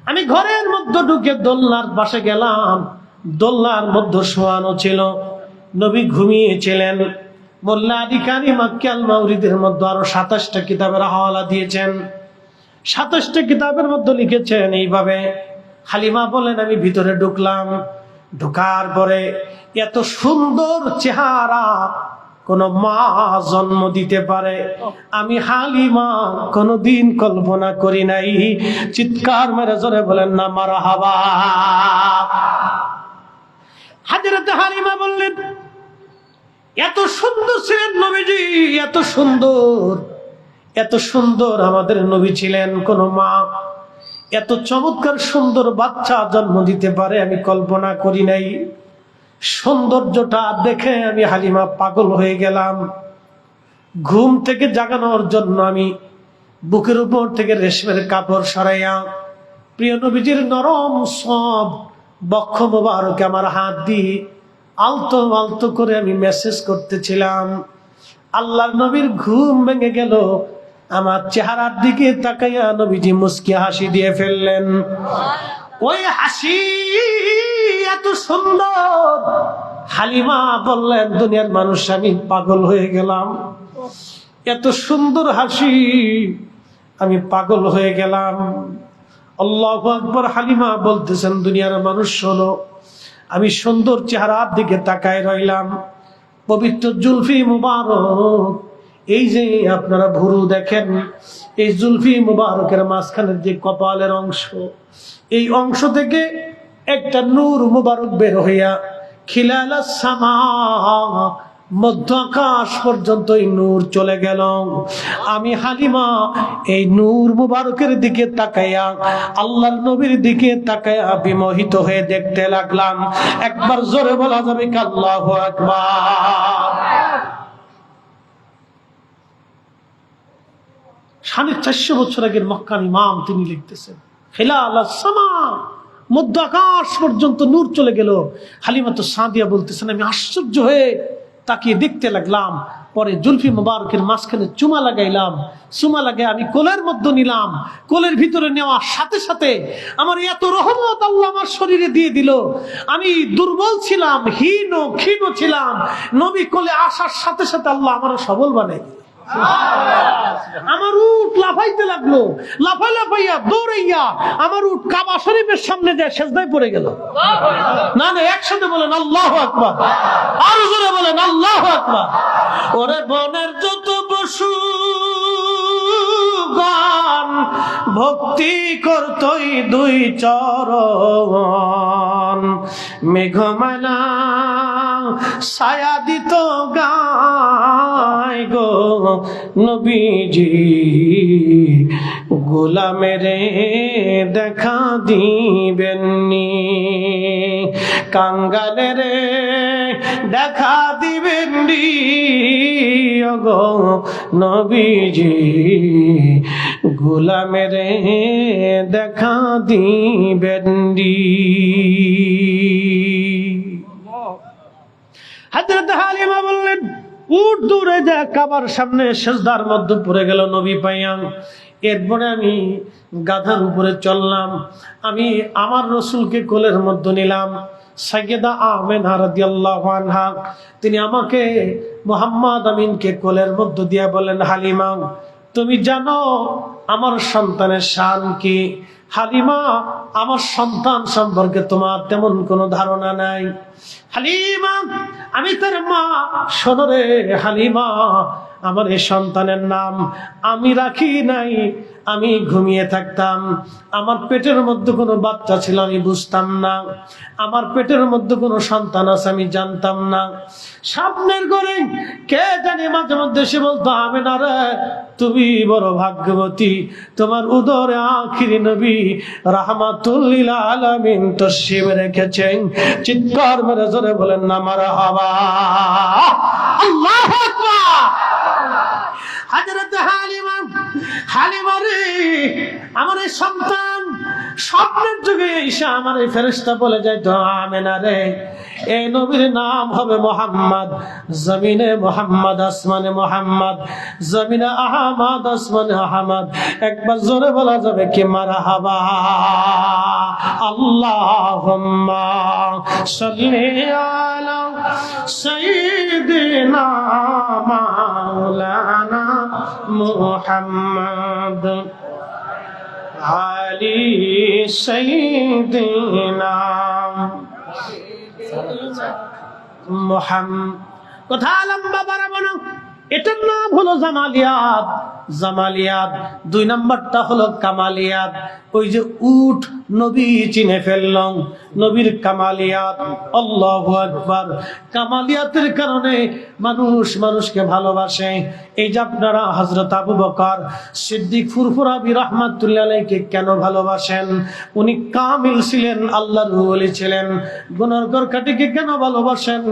আমি ঘরের মধ্যে ঢুকে দোলনার পাশে গেলাম, দোলনার মধ্যে শোয়ানো ছিল, নবী ঘুমিয়েছিলেন। মোল্লা আলী কারি মাক্কি আল মাউরিদের মধ্যে আরো 27টা কিতাবের হাওয়ালা দিয়েছেন। 27টা কিতাবের মধ্যে লিখেছেন এইভাবে। হালিমা বলেন, আমি ভিতরে ঢুকলাম, ঢোকার পরে এত সুন্দর চেহারা কোন মা জন্ম দিতে পারে আমি হালিমা কোনদিন কল্পনা করি নাই। চিৎকার মেরে জোরে বলেন না মারহাবা। হযরত হালিমা বললেন, এত সুন্দর ছিলেন নবীজি, এত সুন্দর, এত সুন্দর আমাদের নবী ছিলেন, কোন মা এত চমৎকার সুন্দর বাচ্চা জন্ম দিতে পারে আমি কল্পনা করি নাই। সৌন্দর্যটা দেখে আমি হালিমা পাগল হয়ে গেলাম। ঘুম থেকে জাগানোর জন্য আমি বুকের উপর থেকে রেশমের কাপড় সরাইয়া প্রিয় নবীজির নরম সব বক্ষ মোবারকে আমার হাত দিয়ে আলতো আলতো করে আমি মেসেজ করতেছিলাম। আল্লাহর নবীর ঘুম ভেঙে গেল। আমার চেহারার দিকে তাকাইয়া নবীজি মুস্কি হাসি দিয়ে ফেললেন। ওই হাসি এত সুন্দর, হালিমা বললেন দুনিয়ার মানুষ আমি পাগল হয়ে গেলাম। এত সুন্দর হাসি, আমি পাগল হয়ে গেলাম। আল্লাহু আকবার। হালিমা বলতেছেন দুনিয়ার মানুষ শোনো, আমি সুন্দর চেহারার দিকে তাকায় রইলাম। পবিত্র জুলফি মুবারক, এই যে আপনারা ভুরু দেখেন, এই জুলফি মুবারকের মাঝখানের যে কপালের অংশ, এই অংশ থেকে একটা নূর মুবারক বের হইয়া খিলালাস সামা, মধ্য আকাশ পর্যন্ত এই নূর চলে গেল। আমি হালিমা এই নূর মুবারকের দিকে তাকাইয়া, আল্লাহর নবীর দিকে তাকাইয়া বিমোহিত হয়ে দেখতে লাগলাম। একবার জোরে বলা যাবে কি আল্লাহু আকবার। 450 বছর আগের মক্কার ইমাম তিনি লিখতেছেন, খিলালাস সামা, মধ্য আকাশ পর্যন্ত নূর চলে গেল। হালিমা তো সাদিয়া বলতেছেন আমি আশ্চর্য হয়ে তাকিয়ে দেখতে লাগলাম। পরে জুলফি মুবারকের মাঝখানে চুমা লাগাইলাম। চুমা লাগাই আমি কোলের মধ্যে নিলাম। কোলের ভিতরে নেওয়ার সাথে সাথে আমার এত রহমত আল্লাহ আমার শরীরে দিয়ে দিল। আমি দুর্বল ছিলাম, ক্ষীণ ছিলাম। নবী কোলে আসার সাথে সাথে আল্লাহ আমার সবল বানাই দিল। আমার উট লাফাইতে লাগলো, লাফাইয়া দৌড়াইয়া আমার উট কাবা শরীফের সামনে যায় সেজদায় পড়ে গেল। না একসাথে বলেন আল্লাহু আকবার, আর জোরে বলেন আল্লাহু আকবার। ওরে বনের যত পশু গান ভক্তি করতই দুই চরণ, মেঘমালা ছায়া দিত গায় গো নবীজি, গোলামেরে দেখা দিবেননি, কাঙ্গালেরে দেখা দিবেননি গো নবীজি, গোলামেরে দেখা দিবেননি। হযরত হালিমা বললেন উট দূরে যা কাবার সামনে সেজদার মধ্যে পড়ে গেল নবী পাইয়া। এরপরে আমি গাধার উপরে চললাম। আমি আমার রসুলকে কোলের মধ্যে নিলাম। সাইয়েদা আমেনা রাদিয়াল্লাহু আনহা তিনি আমাকে মুহাম্মদ আমিনকে কোলের মধ্যে দিয়া বলেন, হালিমা তুমি জানো আমার সন্তানের শান কি? হালিমা আমার সন্তান সম্পর্কে তোমার তেমন কোনো ধারণা নাই। হালিমা আমি তার মা। শোনো রে হালিমা, আমার এই সন্তানের নাম আমি রাখি নাই। আমি ঘুমিয়ে থাকতাম, আমার পেটের মধ্যে কোনো বাচ্চা ছিল আমি বুঝতাম না, আমার পেটের মধ্যে কোনো সন্তান আছে আমি জানতাম না। স্বপ্নের ঘরে কে জানি মাঝে মধ্যে সে বলতো, আমেনা রে তুমি বড় ভাগ্যবতী, তোমার উদরে আখিরি নবী রাহমাতুল লিল আলামিন তশরিফ রেখেছেন। চিৎকার মেরে জোরে বলেন না মারহাবা, আল্লাহু আকবার। হযরত হালিমা রে আমার এই সন্তান স্বপ্নের যুগে এসে আমার এই ফেরেশতা বলে যায়, তো আমেনা রে এই নবীর নাম হবে মোহাম্মদ, জমিনে মোহাম্মদ, আসমানে মোহাম্মদ, জমিনে আহমদ, আসমানে আহমদ। একবার জোরে বলা যাবে কি মারহাবা। আল্লাহুম্মা সাল্লি আলা সাইয়্যিদিনা মাওলানা মুহাম্মদ আলি সাইয়্যিদিনা মুহাম্মদ। কথা লম্বা বাড়াবো না, এটার নাম হলো জামালিয়াত। জামালিয়াত 2 নম্বরটা হলো কামালিয়াত। ওই যে উট নবী চিনে ফেললাম, নবীর কামালিয়াত, আল্লাহু আকবার। কামালিয়াতের কারণে মানুষ মানুষকে ভালোবাসে। এই যে আপনারা হযরত আবু বকর সিদ্দিক ফুরফুরাবি রাহমাতুল্লাহ আলাইহিকে কেন ভালোবাসেন? উনি কামিল ছিলেন, আল্লাহর ওলি ছিলেন। গুনাহগার কাটিকে কেন ভালোবাসেন?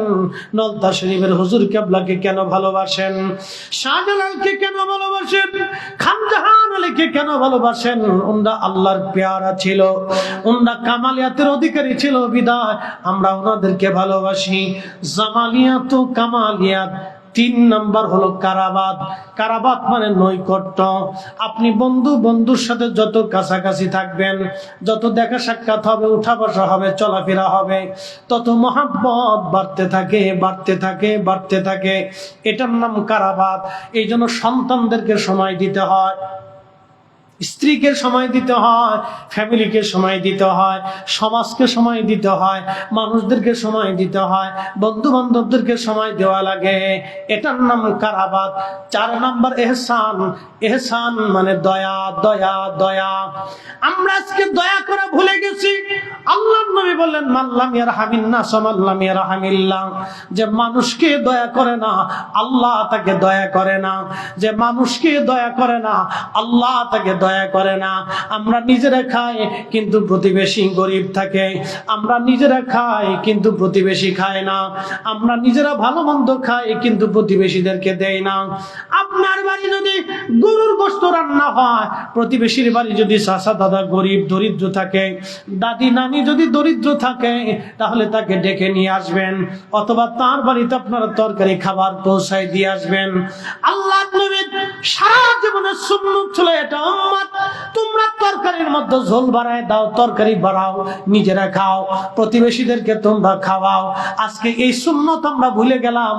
নলতা শরীফের হুজুর কেবলাকে কেন ভালোবাসেন? শাহজালালকে কেন ভালোবাসেন? খানজাহান আলীকে কেন ভালোবাসেন? উনরা আল্লাহর পেয়ারা ছিল, উনরা কামালিয়াতের অধিকারী ছিল, বিদায় আমরা ওনাদেরকে ভালোবাসি। জামালিয়াত ও কামালিয়াত। 3 নাম্বার হলো কারাবাত। কারাবাত মানে নৈকট্য। আপনি বন্ধুর সাথে যত কাছাকাছি থাকবেন, যত দেখা সাক্ষাৎ হবে, উঠা বসা হবে, চলাফেরা হবে, তত মহাব্বত বাড়তে থাকে, বাড়তে থাকে, বাড়তে থাকে। এটার নাম কারাবাত। এই জন্য সন্তানদেরকে সময় দিতে হয়, স্ত্রীকে সময় দিতে হয়, ফ্যামিলিকে সময় দিতে হয়, সমাজকে সময় দিতে হয়, মানুষদেরকে সময় দিতে হয়, বন্ধু বান্ধবদেরকে সময় দেওয়া লাগে। এটার নাম কারাবাত। 4 নাম্বার এহসান। এহসান মানে দয়া, দয়া, দয়া। আমরা আজকে দয়া করা ভুলে গেছি। আল্লাহর নবী বললেন, মাল্লাম ইয়ারহামিন নাস মাল্লাম ইয়ারহামিল্লাহ। যে মানুষকে দয়া করে না, আল্লাহ তাকে দয়া করে না। যে মানুষকে দয়া করে না, আল্লাহ তাকে দয়া করে না। আমরা নিজেরা খাই কিন্তু প্রতিবেশী গরিব থাকে, আমরা নিজেরা খাই কিন্তু প্রতিবেশী খায় না, আমরা নিজেরা ভালো মন্দ খাই কিন্তু প্রতিবেশীদেরকে দেয় না। আপনার বাড়ি যদি গরুর গোশত রান্না হয়, প্রতিবেশীর বাড়ি যদি চাচা দাদা গরিব দরিদ্র থাকে, দাদি নানি যদি দরিদ্র থাকে, তাহলে তাকে ডেকে নিয়ে আসবেন, অথবা তার বাড়িতে আপনারা তরকারি খাবার পৌঁছায় দিয়ে আসবেন। আল্লাহর নবীর সারা জীবনের সুন্নাত ছিল এটা, উম্মত তোমরা তরকারির মধ্যে ঝোল বাড়ায় দাও, তরকারি বাড়াও, নিজেরা খাও, প্রতিবেশীদেরকে তোমরা খাওয়াও। আজকে এই সুন্নত আমরা ভুলে গেলাম,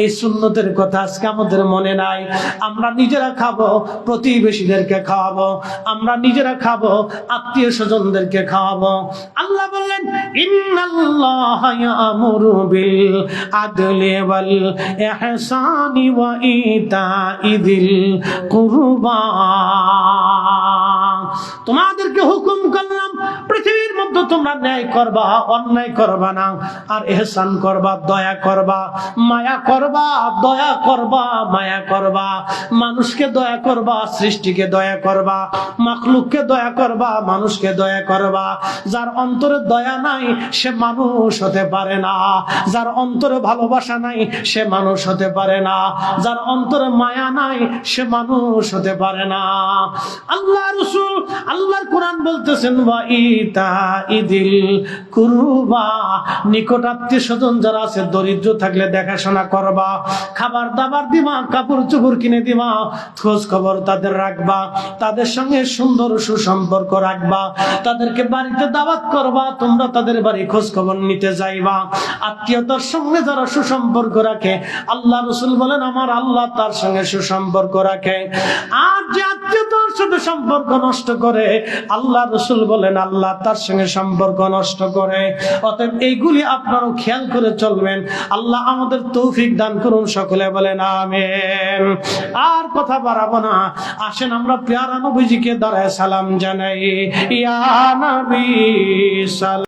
এই সুন্নতের কথা আজকে আমাদের মনে নাই। আমরা নিজেরা খাবো, প্রতিবেশীদেরকে খাওয়াবো, আমরা নিজেরা খাবো, আত্মীয় স্বজনদেরকে খাওয়াবো। আল্লাহ বললেন, ইন্নাল্লাহা ইয়ামুরু বিল আদলি ওয়াল ইহসানি ওয়া ইতাইযিল কুরবা। তোমাদেরকে হুকুম করলাম পৃথিবীর মধ্যে তোমরা ন্যায় করবা, অন্যায় করবা না, আর ইহসান করবা, দয়া করবা, মায়া করবা, দয়া করবা, মায়া করবা। মানুষকে দয়া করবা, সৃষ্টিকে দয়া করবা, মাখলুককে দয়া করবা, মানুষকে দয়া করবা। যার অন্তরে দয়া নাই সে মানুষ হতে পারে না, যার অন্তরে ভালোবাসা নাই সে মানুষ হতে পারে না, যার অন্তরে মায়া নাই সে মানুষ হতে পারে না। আল্লাহ রাসূল আল্লাহর কোরআন বলতেছেন, ওয়া ইতাইযিল কুরবা, নিকট আত্মীয় স্বজন যারা আছে, দরিদ্র থাকলে দেখাশোনা করবা, খাবার দাবার দিবা, কাপড় চোপড় কিনে দিবা, খোঁজ খবর তাদের রাখবা, তাদের সঙ্গে সুন্দর সুসম্পর্ক রাখবা, তাদেরকে বাড়িতে দাওয়াত করবা, তোমরা তাদের বাড়ি খোঁজ খবর নিতে যাইবা। আত্মীয়তার সঙ্গে যারা সুসম্পর্ক রাখে, আল্লাহ রাসূল বলেন আমার আল্লাহ তার সঙ্গে সুসম্পর্ক রাখে। আর যে আত্মীয়তার সাথে সম্পর্ক নষ্ট করে, আল্লাহ রাসূল বলেন আল্লাহ তার সঙ্গে সম্পর্ক নষ্ট করে। অতএব এইগুলি আপনারাও খেয়াল করে চলবেন। আল্লাহ আমাদের তৌফিক দান করুন, সকলে বলেন আমিন। আর কথা বাড়াবো না, আসেন আমরা পেয়ারা নবীজিকে দাঁড়ায় সালাম জানাই। ইয়া নবী সালাম।